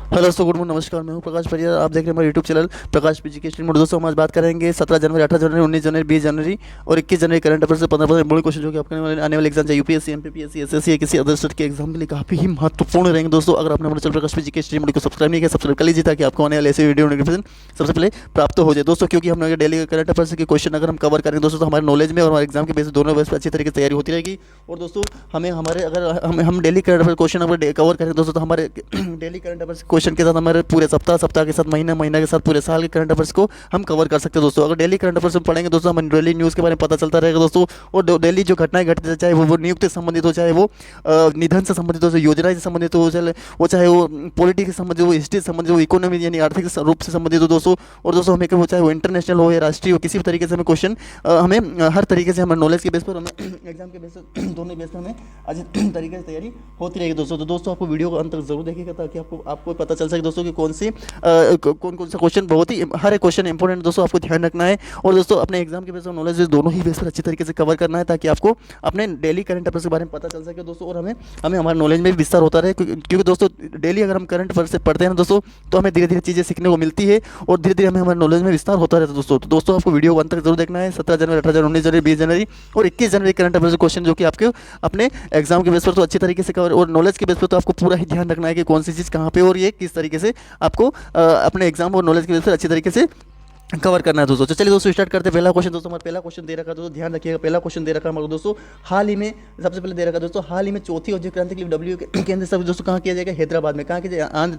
Hello दोस्तों, good morning, नमस्कार। मैं हूं प्रकाश परियार। आप देख रहे हैं हमारे यूट्यूब चैनल प्रकाश एजुकेशन मोड। दोस्तों, हम आज बात करेंगे 17 जनवरी, 18 जनवरी, 19 जनवरी, 20 जनवरी और 21 जनवरी करंट अफेयर से 15 इंपॉर्टेंट क्वेश्चन जो कि आपके आने वाले एग्जाम चाहे यूपीएससी, एमपीपीएससी, एसएससी या किसी अदर स्टेट के एग्जाम के लिए काफी ही महत्वपूर्ण रहेंगे। दोस्तों, अगर आपने हमारे चैनल प्रकाश एजुकेशन मोड को सब्सक्राइब नहीं किया, सब्सक्राइब कर लीजिए ताकि आपको आने वाले ऐसे वीडियो नोटिफिकेशन सबसे पहले प्राप्त हो जाए। दोस्तों, क्योंकि हम लोग डेली करंट अफेयर के क्वेश्चन अगर हम कवर करेंगे दोस्तों, तो हमारे नॉलेज में और हमारे एग्जाम के बेस दोनों बेस पर अच्छी तरीके से तैयारी होती रहेगी। और दोस्तों, हमें हमारे अगर हम डेली करंट अफेयर क्वेश्चन अगर कवर करें दोस्तों, तो हमारे डेली करंट अफेयर्स क्वेश्चन के साथ हमारे पूरे सप्ताह, सप्ताह के साथ महीना, महीना के साथ पूरे साल के करंट अफेयर्स को हम कवर कर सकते हैं। दोस्तों, अगर डेली करंट अफेयर्स में पढ़ेंगे दोस्तों, हमें डेली न्यूज़ के बारे में पता चलता रहेगा दोस्तों। और डेली जो घटनाएं घटती है, चाहे वो नियुक्ति से संबंधित हो, चाहे वो निधन से संबंधित हो, योजना से संबंधित हो, चाहे वो पॉलिटिक्स से संबंधित हो, हिस्ट्री से संबंधित हो, इकोनॉमी यानी आर्थिक रूप से संबंधित हो दोस्तों। और दोस्तों, हमें वो चाहे वो इंटरनेशनल हो या राष्ट्रीय हो, किसी भी तरीके से हमें क्वेश्चन हमें हर तरीके से हमारे नॉलेज के बेस पर, हमें एग्जाम के बेस पर, दोनों बेस पर हमें अच्छी तरीके से तैयारी होती रहेगी दोस्तों। तो दोस्तों, आपको वीडियो को अंत तक जरूर देखिएगा ताकि आपको पता चल सके दोस्तों कि कौन कौन सा क्वेश्चन बहुत ही हर एक क्वेश्चन इंपॉर्टेंट दोस्तों, आपको ध्यान रखना है। और दोस्तों, अपने एग्जाम के बेस और नॉलेज दोनों ही बेस पर अच्छी तरीके से कवर करना है ताकि आपको अपने डेली करंट अफेयर्स के बारे में पता चल सके दोस्तों। और हमें हमें हमारे नॉलेज में भी विस्तार होता रहे, क्योंकि दोस्तों डेली अगर हम करंट अफेयर से पढ़ते हैं ना दोस्तों, तो हमें धीरे धीरे चीज़ें सीखने को मिलती है और धीरे धीरे हमें हमारे नॉलेज में विस्तार होता रहता है दोस्तों। तो दोस्तों, आपको वीडियो को अंत तक जरूर देखना है। 17 जनवरी, 18 जनवरी, 19 जनवरी, 20 जनवरी और 21 जनवरी करंट अफेयर क्वेश्चन जो कि आपके अपने एग्जाम के बेस पर तो अच्छी तरीके से कवर, और नॉलेज के बेस पर तो आपको पूरा ही ध्यान रखना है कि कौन सी चीज़ कहाँ पे और ये किस तरीके से आपको अपने एग्जाम और नॉलेज के बेस पर अच्छी तरीके से कवर करना है दोस्तों। तो चलिए दोस्तों, स्टार्ट करते हैं। पहला क्वेश्चन दोस्तों, हमारा पहला क्वेश्चन दे रखा है दोस्तों, ध्यान रखिएगा। पहला क्वेश्चन दे रखा है हमारे दोस्तों, हाल ही में सबसे पहले दे रखा है दोस्तों, हाल ही में चौथी औद्योगिक क्रांति के लिए डब्ल्यू केंद्र सब दोस्तों कहाँ किया जाएगा? हैदराबाद में। कहाँ किया जाएगा? आंध्र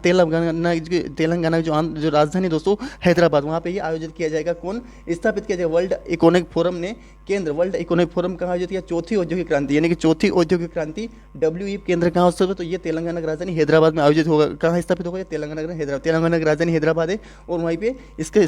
तेलंगाना की जो जो राजधानी दोस्तों हैदराबाद, वहाँ पे ये आयोजित किया जाएगा। कौन स्थापित किया जाएगा? वर्ल्ड इकोनॉमिक फोरम ने केंद्र, वर्ल्ड इकोनॉमिक फोरम कहाँ आयोजित किया? चौथी औद्योगिक क्रांति यानी कि चौथी औद्योगिक क्रांति डब्ल्यू केंद्र कहाँ उत्सव है? तो ये तेलंगाना की राजधानी हैदराबाद में आयोजित होगा। कहाँ स्थापित होगा? तेलंगाना का हैदराबाद, तेलंगाना की राजधानी हैदराबाद है। और वहीं पे इसके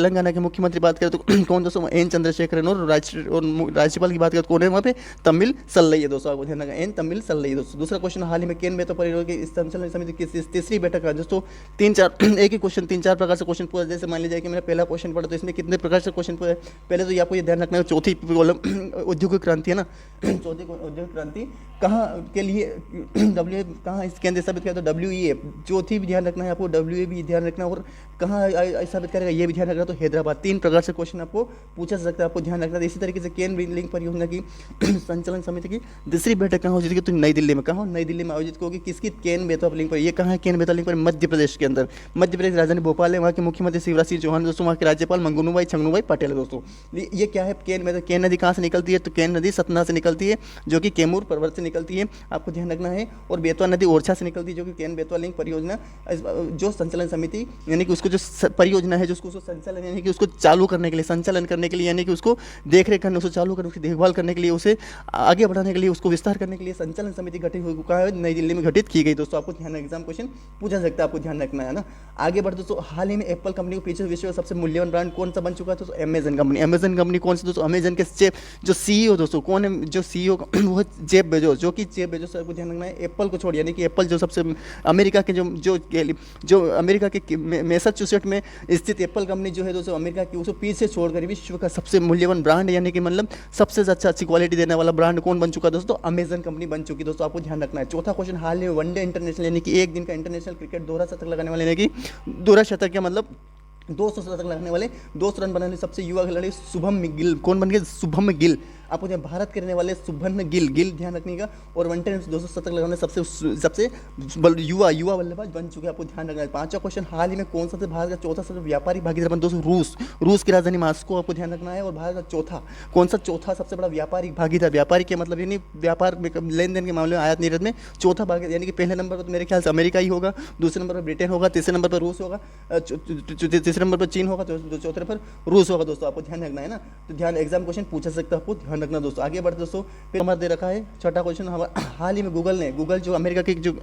तेलंगाना के मुख्यमंत्री बात करें तो कौन दोस्तों? एन चंद्रशेखरन। और राज्यपाल की बात करें तो कौन है वहाँ पे? तमिल सल्लई है दोस्तों, आपको ध्यान रखना, एन तमिल सल्लई दोस्तों। दूसरा क्वेश्चन, हाल ही में केन बेहतर परिवार की संचालन समिति की तीसरी बैठक है दोस्तों। तीन चार एक ही क्वेश्चन, तीन चार प्रकार से क्वेश्चन पूछा। जैसे मान लीजिए कि मैंने पहला क्वेश्चन पढ़ा तो इसमें कितने प्रकार से क्वेश्चन पूछे? पहले तो ये आपको ये ध्यान रखना है, चौथी औद्योगिक क्रांति है ना, चौथी औद्योगिक क्रांति कहाँ के लिए डब्ल्यू कहाँ इस केंद्र स्थापित किया? तो डब्ल्यू चौथी भी ध्यान रखना है आपको, डब्ल्यू भी ध्यान रखना है, और कहाँ स्थापित करेगा ये भी ध्यान रखना है, तो हैदराबाद। तीन प्रकार से क्वेश्चन आपको पूछा जा सकता है, आपको ध्यान रखना है। इसी तरीके से केन लिंक परियोजना की संचालन समिति की दूसरी बैठक कहाँ आयोजित की? तो नई दिल्ली में। कहाँ? नई दिल्ली में आयोजित होगी। किसकी? केन बेतवा लिंक पर। ये कहाँ है? केन बेतवा लिंक पर मध्य प्रदेश के अंदर। मध्य प्रदेश राजधानी भोपाल है। वहाँ के मुख्यमंत्री शिवराज सिंह चौहान दोस्तों, वहाँ के राज्यपाल मंगूनू छंगनू पटेल है दोस्तों। ये क्या है? केन बेतवा। केन नदी कहाँ से निकलती है? तो केन नदी सतना से निकलती है, जो कि कैमूर पर्वत से निकलती है, आपको ध्यान रखना है। और बेतवा नदी ओरछा से निकलती है, जो कि केन बेतवा लिंक परियोजना जो संचालन समिति यानी कि उसको जो परियोजना है, जो उसको संचालन यानी कि उसको चालू करने के लिए, संचालन करने के लिए यानी कि उसको देख रेख करने, उसको चालू करने, उसकी देखभाल करने के लिए, उसे आगे बढ़ाने के लिए, उसको विस्तार करने के लिए संचालन समिति गठित हुई, कहाँ है? नई दिल्ली में गठित की गई दोस्तों। आपको ध्यान, एग्जाम क्वेश्चन पूछा सकता है, आपको ध्यान रखना है ना। आगे बढ़ दोस्तों, हाल ही में एप्पल कंपनी को पीछे विश्व का सबसे मूल्यवान ब्रांड कौन सा बन चुका है? दोस्तों अमेजन कंपनी। अमेजन कंपनी कौन सी दोस्तों? अमेजन के जो सीईओ दोस्तों कौन है? जो सीईओ वो जेफ बेजोस, जो कि जेफ बेजोस, आपको ध्यान रखना है। एप्पल को छोड़ यानी कि एप्पल जो सबसे अमेरिका के जो अमेरिका के मैसाचुसेट्स में स्थित एप्पल कंपनी जो है दोस्तों, अमेरिका की, उसको पीछे छोड़कर विश्व का सबसे मूल्यवान ब्रांड यानी कि मतलब सबसे अच्छी क्वालिटी देने वाला ब्रांड कौन बन चुका है दोस्तों? अमेजन कंपनी बन चुकी दोस्तों, आपको ध्यान रखना है। चौथा क्वेश्चन, हाल में वनडे इंटरनेशनल यानी कि एक दिन का इंटरनेशनल क्रिकेट दोहरा शतक लगाने वाले यानी कि दोहरा शतक का मतलब 200 शतक लगाने वाले, 200 रन बनाने वाले सबसे युवा खिलाड़ी शुभम गिल कौन बन गए? शुभम गिल। आपको ध्यान, भारत के रहने वाले शुभम गिल ध्यान रखने और वन टाइम 200 शतक लगाने सबसे युवा बल्लेबाज बन चुके हैं, आपको ध्यान रखना है। पांचवा क्वेश्चन, हाल ही में कौन सा भारत का चौथा सबसे व्यापारिक भागीदार बन? दोस्तों रूस की राजधानी मास्को, आपको ध्यान रखना है। और भारत का चौथा सबसे बड़ा व्यापारिक भागीदार, व्यापारी के मतलब यानी व्यापार लेन देन के मामले में, आयात निर्यात में चौथा भागीदार यानी कि पहले नंबर पर तो मेरे ख्याल से अमेरिका ही होगा, दूसरे नंबर पर ब्रिटेन होगा, तीसरे नंबर पर रूस होगा, तीसरे नंबर पर चीन होगा, तो चौथे पर रूस होगा दोस्तों, आपको ध्यान रखना है ना। तो ध्यान, एग्जाम क्वेश्चन पूछा सकता है, आपको ध्यान रखना दोस्तों। आगे बढ़ते दोस्तों, फिर हमारा दे रखा है छठा क्वेश्चन, हाल ही में गूगल जो अमेरिका के जो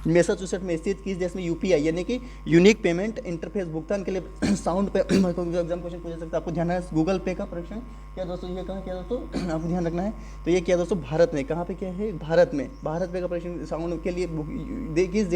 मैसाचुसेट्स में स्थित किस देश में यूपीआई यानी कि यूनिक पेमेंट इंटरफेस भुगतान के लिए साउंड पे एग्जाम क्वेश्चन पूछा सकता है, आपको ध्यान है। गूगल पे का परीक्षण क्या दोस्तों? ये कहाँ किया दोस्तों? आपको ध्यान रखना है। तो ये किया दोस्तों भारत में। कहाँ पे क्या है? भारत में। भारत पे का परीक्षण साउंड के लिए किस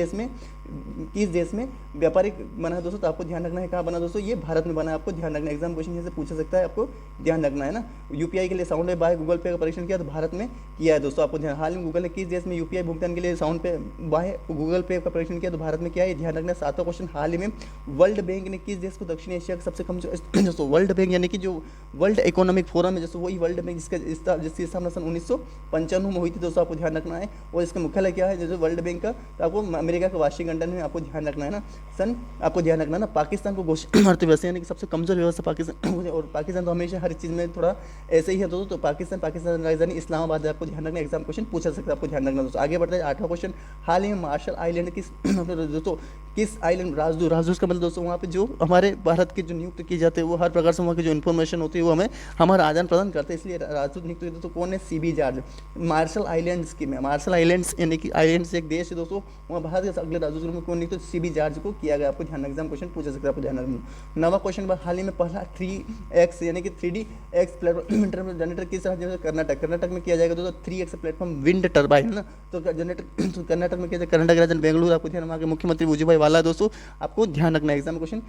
देश में व्यापारिक बना है दोस्तों? तो आपको ध्यान रखना है कहाँ बना दोस्तों? ये भारत में बना है, आपको ध्यान रखना है। एग्जाम क्वेश्चन से पूछा सकता है, आपको ध्यान रखना है ना। यूपीआई के लिए साउंड पे बाय गूगल पे का परीक्षण किया तो भारत में किया है दोस्तों, आपको ध्यान। हाल में गूगल ने किस देश में यूपीआई भुगतान के लिए साउंड पे बाय गूगल पे का परीक्षण किया तो भारत में किया है, ध्यान रखना। 7वां क्वेश्चन, हाल ही में वर्ल्ड बैंक ने किस देश को दक्षिण एशिया का सबसे कम दोस्तों वर्ल्ड बैंक यानी कि जो वर्ल्ड इकोनॉमिक फोरम है दोस्तों, वही वर्ल्ड बैंक जिसकी स्थापना सन 1995 में हुई थी दोस्तों, आपको ध्यान रखना है। और इसका मुख्यालय क्या है जैसे वर्ल्ड बैंक का, तो आपको अमेरिका का वाशिंगटन में आपको ध्यान रखना है ना। सन आपको ध्यान रखना है ना, पाकिस्तान को घोषित अर्थव्यवस्था यानी कि सबसे कमजोर व्यवस्था पाकिस्तान, और पाकिस्तान तो हमेशा हर चीज़ में थोड़ा ऐसे ही है दोस्तों। तो पाकिस्तान राजधानी इस्लामाबाद है, आपको ध्यान रखना। एग्जाम क्वेश्चन पूछा सकता है, आपको ध्यान रखना दोस्तों। आगे बढ़ते हैं 8वां क्वेश्चन, हाल ही में मार्शल आइलैंड किस दोस्तों किस आइलैंड राजदूत का मतलब दोस्तों वहाँ पे जो हमारे भारत के जो नियुक्त किए जाते हैं वो हर प्रकार से वहाँ की जो इन्फॉर्मेशन होती है वो हमें हमारा आदान प्रदान करते हैं, इसलिए राजदूत नियुक्त दोस्तों कौन है, सीबी जॉर्ज। मार्शल आइलैंड्स की में मार्शल आइलैंड्स यानी कि आइलैंड्स एक देश है दोस्तों, वहाँ भारत के अगले राजदूत में कौन नियुक्त, सीबी जॉर्ज को किया गया, आपको ध्यान। एग्जाम क्वेश्चन पूछा सकता है, आपको ध्यान रखना। 9वां क्वेश्चन, हाल ही में पहला 3x यानी कि 3DX प्लेटफॉर्म जनरेटर किस राज्य में, कर्नाटक में किया जाएगा दोस्तों। 3x प्लेटफॉर्म विंड टर्बाइन है ना, तो जनरेटर कर्नाटक में किया जाएगा, कर्नाटक राजधानी बेंगलुरु, आपको ध्यान। वहाँ के मुख्यमंत्री वाजूभाई वाला दोस्तों, आपको ध्यान रखना। एग्जाम क्वेश्चन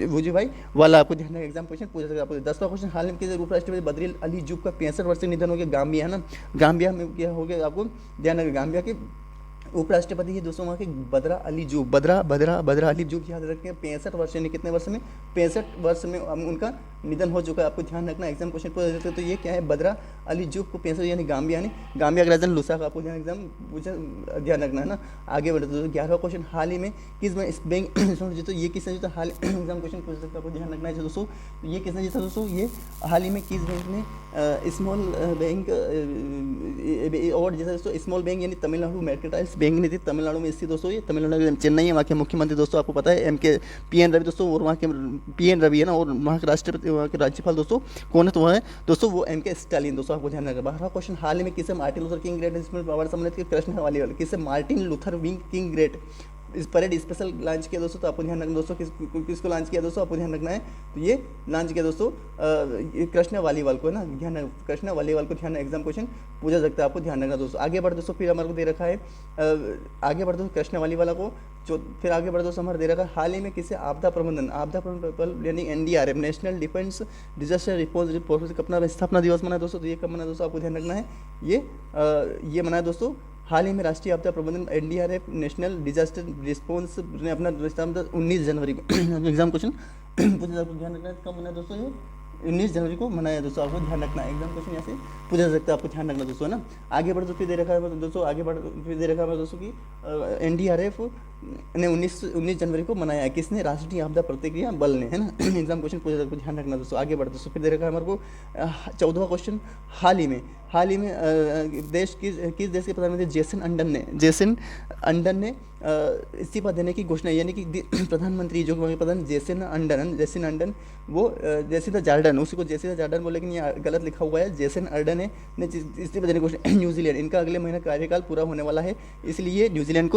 वाजूभाई वाला, आपको ध्यान रखना। एग्जाम क्वेश्चन पूछा सकता है आपको। 10वां क्वेश्चन, हाल में किसी उपराष्ट्रपति बद्री अली जूब का 65 वर्षीय निधन हो गया, गाम्बिया है ना, गाम्बिया में क्या हो गया, आपको ध्यान रखना। गाम्बिया के उपराष्ट्रपति है दोस्तों वहाँ के बद्रा अली जूब, बद्रा अली जूब, याद रखें। 65 वर्ष यानी कितने वर्ष में, 65 वर्ष में उनका निधन हो चुका है, आपको ध्यान रखना। एग्जाम क्वेश्चन पूछ सकते तो ये क्या है, बद्रा अली जूब को 65 यानी गाम्बिया का राजधानी लुसाका, आपको ध्यान एग्जाम ध्यान रखना है ना। आगे बढ़ते दोस्तों 11वां क्वेश्चन, हाल ही में किस बैंक तो ये किसने जीता, हाल एग्जाम क्वेश्चन पूछ सकते आपको ध्यान रखना है दोस्तों। ये किसने जीता दोस्तों, ये हाल ही में किस बैंक ने स्मॉल बैंक अवार्ड जीता दोस्तों। स्मॉल बैंक यानी तमिलनाडु मर्केंटाइल्स बैंक नहीं थी, तमिलनाडु में स्थित दोस्तों, ये तमिलनाडु चेन्नई है। वहाँ के मुख्यमंत्री दोस्तों आपको पता है PN रवि दोस्तों, और वहाँ के PN रवि है ना, और वहाँ के राष्ट्रपति वहाँ के राज्यपाल दोस्तों कौन है, तो वह है दोस्तों वो MK स्टालिन दोस्तों, आपको ध्यान रखना। 12वां क्वेश्चन, हाल ही में किसे Martin Luther king great award सम्मानित किया, कृष्ण वालीवाल, किसे मार्टिन लूथर किंग ग्रेट इस परेड स्पेशल लॉन्च किया दोस्तों, तो आपको ध्यान रखना दोस्तों। किसको लॉन्च किया दोस्तों, आपको ध्यान रखना है। तो ये लॉन्च किया दोस्तों कृष्ण वालीवाल को है ना, ध्यान कृष्ण वालीवाल को ध्यान। एग्जाम क्वेश्चन पूछा सकता है, आपको ध्यान रखना दोस्तों। आगे बढ़ दोस्तों, फिर हमारे को दे रखा है आगे बढ़ दोस्तों कृष्ण वालीवाला को जो, फिर आगे बढ़ दोस्तों हमारे दे रखा है, हाल ही में किसे आपदा प्रबंधन यानी NDRF national defence disaster response force का अपना स्थापना दिवस मना दोस्तों। तो ये कब मना दोस्तों, आपको ध्यान रखना है। ये मना दोस्तों हाल ही में राष्ट्रीय आपदा प्रबंधन NDRF नेशनल डिजास्टर रिस्पॉन्स ने अपना 19 जनवरी को एग्जाम क्वेश्चन पूछा, आपको ध्यान रखना है। कब मना दोस्तों, ये 19 जनवरी को मनाया दोस्तों, आपको ध्यान रखना है। एग्जाम क्वेश्चन यहाँ से पूछा सकता है, आपको ध्यान रखना दोस्तों है ना। आगे बढ़ तो फिर दे रखा है दोस्तों, आगे बढ़ फिर दे रखा है दोस्तों कि NDRF ने 19 जनवरी को मनाया है, किसने, राष्ट्रीय आपदा प्रतिक्रिया बल ने, है ना। एग्जाम क्वेश्चन पूछा सकता है, ध्यान रखना दोस्तों। आगे बढ़ दोस्तों, फिर दे रखा है हमारे को 14वां क्वेश्चन, हाल ही में किस देश के प्रधानमंत्री जेसन अंडन ने इस्तीफा देने की घोषणा, यानी कि प्रधानमंत्री जो प्रधान जेसिंडा अंडन वो जेसिंडा जार्डन, उसी को जेसिंडा जार्डन बोले, लेकिन ये गलत लिखा हुआ है, जेसन अर्डन ने इस्तीफा देने की घोषणा। न्यूजीलैंड, इनका अगले महीने कार्यकाल पूरा होने वाला है, इसलिए न्यूजीलैंड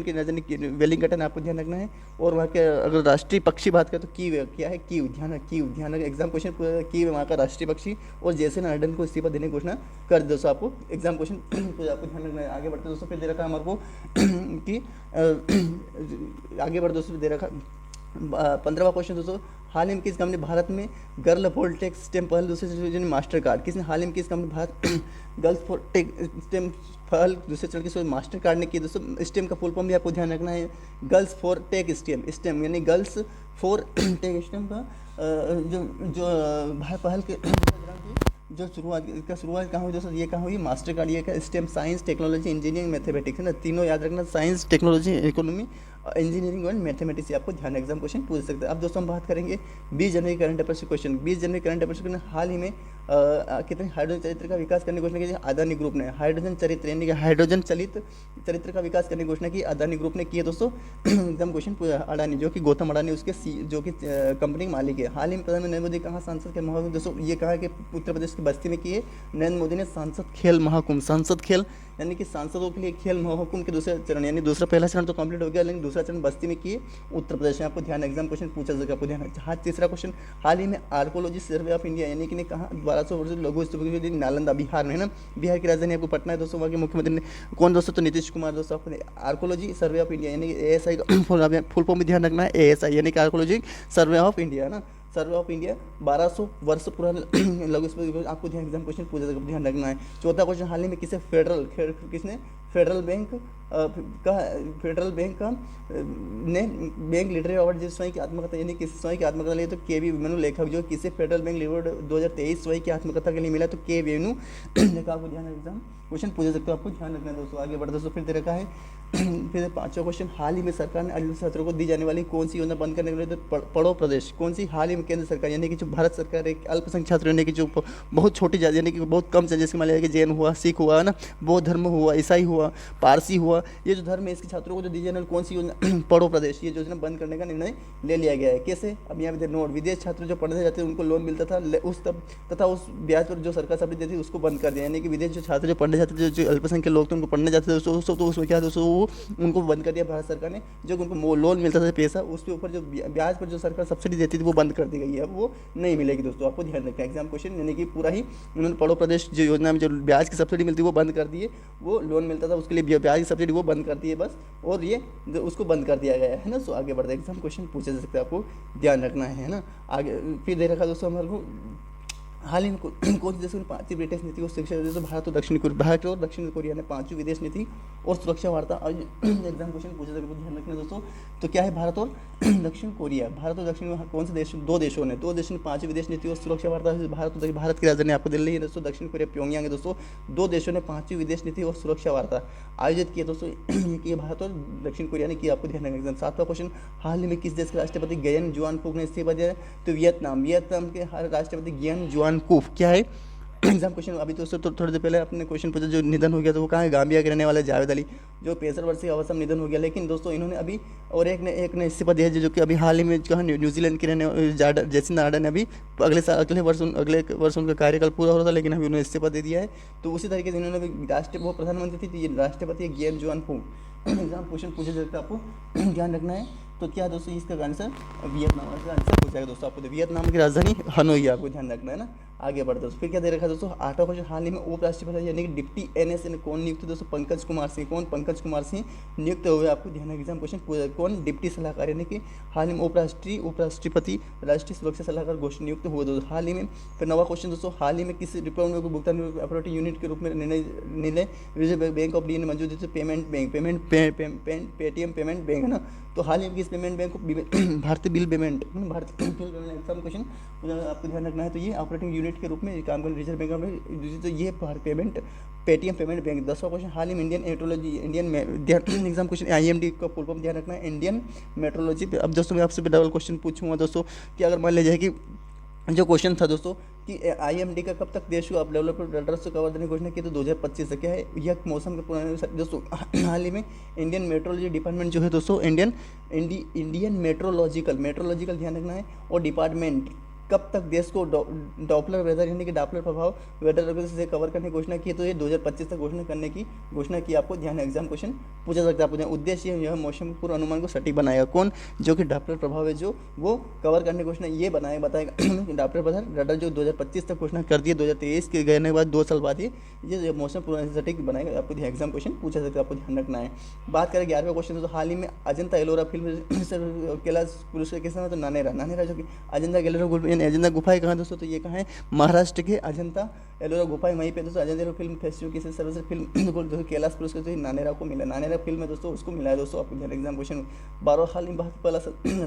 की राजधानी वेलिंगटन, आपको ध्यान रखना है। और वहाँ के अगर राष्ट्रीय पक्षी बात करें तो कीव क्या है, कीव ध्यान रखें। एग्जाम क्वेश्चन कीव वहाँ का राष्ट्रीय पक्षी, और जेसन अर्डन को इस्तीफा देने की घोषणा कर दे दोस्तों, आपको एग्जाम क्वेश्चन आपको ध्यान रखना है। आगे बढ़ते दोस्तों, फिर दे रखा है हमारे को कि आगे बढ़ दोस्तों दे रखा 15वां क्वेश्चन दोस्तों, हाल ही में किस कंपनी भारत में गर्ल फॉर टेक स्टेम पहल दूसरे चरण मास्टर कार्ड, किसने हाल ही में किस company Bharat girls for tech STEM पहल दूसरे चरण की मास्टर कार्ड ने की दोस्तों। स्टेम का फुल फॉर्म भी आपको ध्यान रखना है, गर्ल्स फॉर टेक स्टेम यानी गर्ल्स फॉर टेक स्टेम का जो पहल के जो शुरुआत कहाँ हुई दोस्तों, ये कहाँ हुई, मास्टर कार्ड ये का stem science technology engineering mathematics है ना, तीनों याद रखना, science technology economy engineering and mathematics, आपको ध्यान एग्जाम क्वेश्चन पूछ सकते हैं। अब दोस्तों हम बात करेंगे 20 जनवरी करंट अफेयर्स क्वेश्चन। 20 जनवरी करंट अफेयर्स में हाल ही में कितने हाइड्रोजन चरित्र का विकास करने की घोषणा की अदानी ग्रुप ने, हाइड्रोजन चरित्र यानी कि हाइड्रोजन चलित चरित्र का विकास करने की घोषणा की अदानी ग्रुप ने की है दोस्तों। एग्जाम क्वेश्चन अडानी जो कि गौतम अडानी उसके जो कि कंपनी के मालिक है। हाल ही में प्रधानमंत्री नरेंद्र मोदी कहाँ सांसद खेल महाकुंभ दोस्तों, ये कहा कि उत्तर प्रदेश की बस्ती में किए नरेंद्र मोदी ने सांसद खेल महाकुंभ, सांसद खेल यानी कि सांसदों के लिए खेल महाकुंभ के दूसरे चरण, यानी दूसरा पहला चरण तो कंप्लीट हो गया, लेकिन दूसरा चरण बस्ती में किए उत्तर प्रदेश में, आपको ध्यान एग्जाम क्वेश्चन पूछा जाएगा, आपको ध्यान। हाँ, तीसरा क्वेश्चन, हाल ही में आर्कोलॉजी सर्वे ऑफ इंडिया यानी कि कहा 1200 वर्ष लघु स्तूप नालंदा बिहार में है ना, बिहार की राजधानी आपको पटना है दोस्तों। वहाँ के मुख्यमंत्री ने कौन दोस्तों, तो नीतीश कुमार दोस्तों। आपने आर्कोलॉजी सर्वे ऑफ इंडिया यानी कि ASI का फुल फॉर्म भी ध्यान रखना है, ASI यानी कि आर्कोलॉजी सर्वे ऑफ इंडिया है ना, सर्वे ऑफ इंडिया 1200 वर्ष पुराना लघु आपको ध्यान एग्जाम क्वेश्चन पूछा जाएगा, ध्यान रखना है। चौथा क्वेश्चन, हाल ही में किसे किसने फेडरल बैंक का ने बैंक लिटरेरी अवार्ड जो स्वयं की आत्मकथा यानी किस स्वयं की आत्मकथा लिए, तो के वी वेणु लेखक जो किसे फेडरल बैंक अवार्ड 2023 स्वयं की आत्मकथा के लिए मिला, तो के वेणु लेखक। आपको ध्यान एग्जाम क्वेश्चन पूछ सकते हो, आपको ध्यान रखना है दोस्तों। आगे बढ़ते दोस्तों, फिर दे रखा है फिर पांचवा क्वेश्चन, हाल ही में सरकार ने अल्पसंख्यक छात्रों को दी जाने वाली कौन सी योजना बंद करने के लिए, तो पढ़ो प्रदेश। कौन सी हाल ही में केंद्र सरकार यानी कि जो भारत सरकार एक अल्पसंख्यक छात्र यानी कि जो बहुत छोटी जाति यानी कि बहुत कम है, जैसे मान लिया कि जैन हुआ, सिख हुआ है ना, बौद्ध धर्म हुआ, ईसाई हुआ, पारसी हुआ, ये जो धर्म है इसके छात्रों को जो दी जाने वाली कौन सी योजना पढ़ो प्रदेश, ये योजना बंद करने का निर्णय ले लिया गया है। कैसे, अब यहाँ पे नोट, विदेश छात्र जो पढ़ने जाते हैं उनको लोन मिलता था उस तब तथा उस ब्याज पर जो सरकार सब्सिडी देती थी उसको बंद कर दिया, यानी कि विदेश जो छात्र जो पढ़ने जाते थे, जो अल्पसंख्यक लोग थे उनको पढ़ने जाते थे दोस्तों, तो उसमें क्या दोस्तों वो उनको बंद कर दिया भारत सरकार ने। जो उनको लोन मिलता था पैसा, उसके ऊपर जो ब्याज पर जो सरकार सब्सिडी देती थी वो बंद कर दी गई है, अब वो नहीं मिलेगी दोस्तों। आपको ध्यान रखना है एग्जाम क्वेश्चन, यानी कि पूरा ही उन्होंने पढ़ो प्रदेश जो योजना में जो ब्याज की सब्सिडी मिलती है वो बंद कर दी है, वो लोन मिलता था उसके लिए ब्याज की सब्सिडी वो बंद कर दी है बस, और ये उसको बंद कर दिया गया है ना। सो आगे बढ़ते एग्जाम क्वेश्चन पूछे जा सकते हैं, आपको ध्यान रखना है ना। आगे फिर दे रखा दोस्तों हमारे को, हाल ही में कौन सी देश ने 5 विदेश नीति और सुरक्षा दोस्तों, भारत और दक्षिण कोरिया ने 5 विदेश नीति और सुरक्षा वार्ता एग्जाम क्वेश्चन पूछा जाएगा, ध्यान रखना दोस्तों। तो क्या है भारत और दक्षिण कोरिया, भारत और दक्षिण में कौन से देश, दो देशों ने 5 विदेश नीति और सुरक्षा वार्ता, भारत की राजधानी आपको दिल्ली है दोस्तों, दक्षिण कोरिया प्योंगयांग है दोस्तों। 2 देशों ने 5वीं विदेश नीति और सुरक्षा वार्ता आयोजित किया दोस्तों, ये भारत और दक्षिण कोरिया ने किया, आपको ध्यान रखना। 7वां क्वेश्चन, हाल ही में किस देश के राष्ट्रपति गयन जुआन फूक ने इस्तीफा दिया, तो वियतनाम के राष्ट्रपति गयन जुआन फूक क्या है एग्जाम क्वेश्चन। अभी दोस्तों तो थोड़ी देर पहले आपने क्वेश्चन पूछा जो निधन हो गया, तो वो कहाँ है, गाम्बिया के रहने वाले जावेद अली, जो 65 वर्षीय अवस्था में निधन हो गया। लेकिन दोस्तों इन्होंने अभी और एक ने इस्तीफा दिया जो कि अभी हाल ही में कहा न्यूजीलैंड के रहने जेसिंदा आर्डर्न ने अभी अगले वर्ष उनका कार्यकाल पूरा हो रहा था, लेकिन अभी उन्होंने इस्तीफा दे दिया है। तो उसी तरीके से इन्होंने वो प्रधानमंत्री थी, ये राष्ट्रपति गयन जुआन फूक। एग्जाम क्वेश्चन पूछे जाते हैं, आपको ध्यान रखना है। तो क्या दोस्तों इसका आंसर वियतनाम का आंसर पूछा जाएगा दोस्तों, आपको वियतनाम की राजधानी हनोई है, आपको ध्यान रखना है ना। आगे बढ़ते दोस्तों, फिर क्या दे रखा है दोस्तों 8वां क्वेश्चन, हाल ही में उपराष्ट्रपति यानी कि डिप्टी एनएस कौन नियुक्त दोस्तों, पंकज कुमार सिंह। कौन, पंकज कुमार सिंह नियुक्त हुए, आपको ध्यान एग्जाम क्वेश्चन पूछा, कौन डिप्टी सलाहकार यानी कि हाल ही में उपराष्ट्रपति राष्ट्रीय सुरक्षा सलाहकार घोषित नियुक्त हुए दोस्तों हाल ही में। फिर 9वां क्वेश्चन दोस्तों, हाल ही में किस रिपोर्ट को भुगतान ऑपरेटिंग यूनिट के रूप में निर्णय रिजर्व बैंक ऑफ इंडिया ने मंजूर दी, payment bank Paytm payment bank है ना। तो हाल ही में किस पेमेंट बैंक को भारतीय बिल पेमेंट एग्जाम क्वेश्चन आपको ध्यान रखना है। तो ये ऑपरेटिंग यूनिट के रूप में काम कर रिजर्व बैंक ऑफ, तो ये पेमेंट पेटीएम पेमेंट बैंक। 10वां क्वेश्चन, हाल ही में इंडियन एग्जाम क्वेश्चन IMD का फुल फॉर्म ध्यान रखना है, इंडियन मेट्रोलॉजी। अब दोस्तों मैं आपसे डबल क्वेश्चन पूछूंगा दोस्तों कि अगर मान लीजिए कि जो क्वेश्चन था दोस्तों कि IMD का कब तक देश को डेवलपमेंट रेडर से कवर देने की घोषणा की, तो 2025 से। क्या है यह मौसम के पुराने दोस्तों हाल ही में इंडियन मेट्रोलॉजी डिपार्टमेंट जो है दोस्तों इंडियन मेट्रोलॉजिकल ध्यान रखना है, और डिपार्टमेंट कब तक देश को डॉपलर वेदर यानी कि डॉपलर प्रभाव वेदर से कवर करने की घोषणा की, तो ये 2025 तक घोषणा करने की घोषणा की, आपको ध्यान एग्जाम क्वेश्चन पूछा सकता है। आपको उद्देश्य यह मौसम पूर्व अनुमान को सटीक बनाएगा, कौन, जो कि डॉपलर प्रभाव है जो वो कवर करने की घोषणा ये बताएगा डॉपलर प्रभाव रडार जो 2025 तक घोषणा कर दी है, 2023 के गए के बाद 2 साल बाद ये मौसम पूर्व सटीक बनाएगा, आपको एग्जाम क्वेश्चन पूछा सकता है, आपको ध्यान रखना है। बात करें 11वें क्वेश्चन, तो हाल ही में अजंता एलोरा फिल्म कैलाश पुरस्कार किसने ना, तो नानेरा जो कि अजंता गुफाएं कहाँ दोस्तों, तो ये कहाँ है, महाराष्ट्र के अजंता एलोरा गुफाएं, वहीं पे दोस्तों अजंता फिल्म फेस्टिवल की सर्वश्रेष्ठ फिल्म दोस्तों कैलाश पुरस्कार तो नानेरा को मिला, नानेरा फिल्म है दोस्तों उसको मिला है दोस्तों, आपको ध्यान एग्जाम क्वेश्चन। 12 हाल में पहला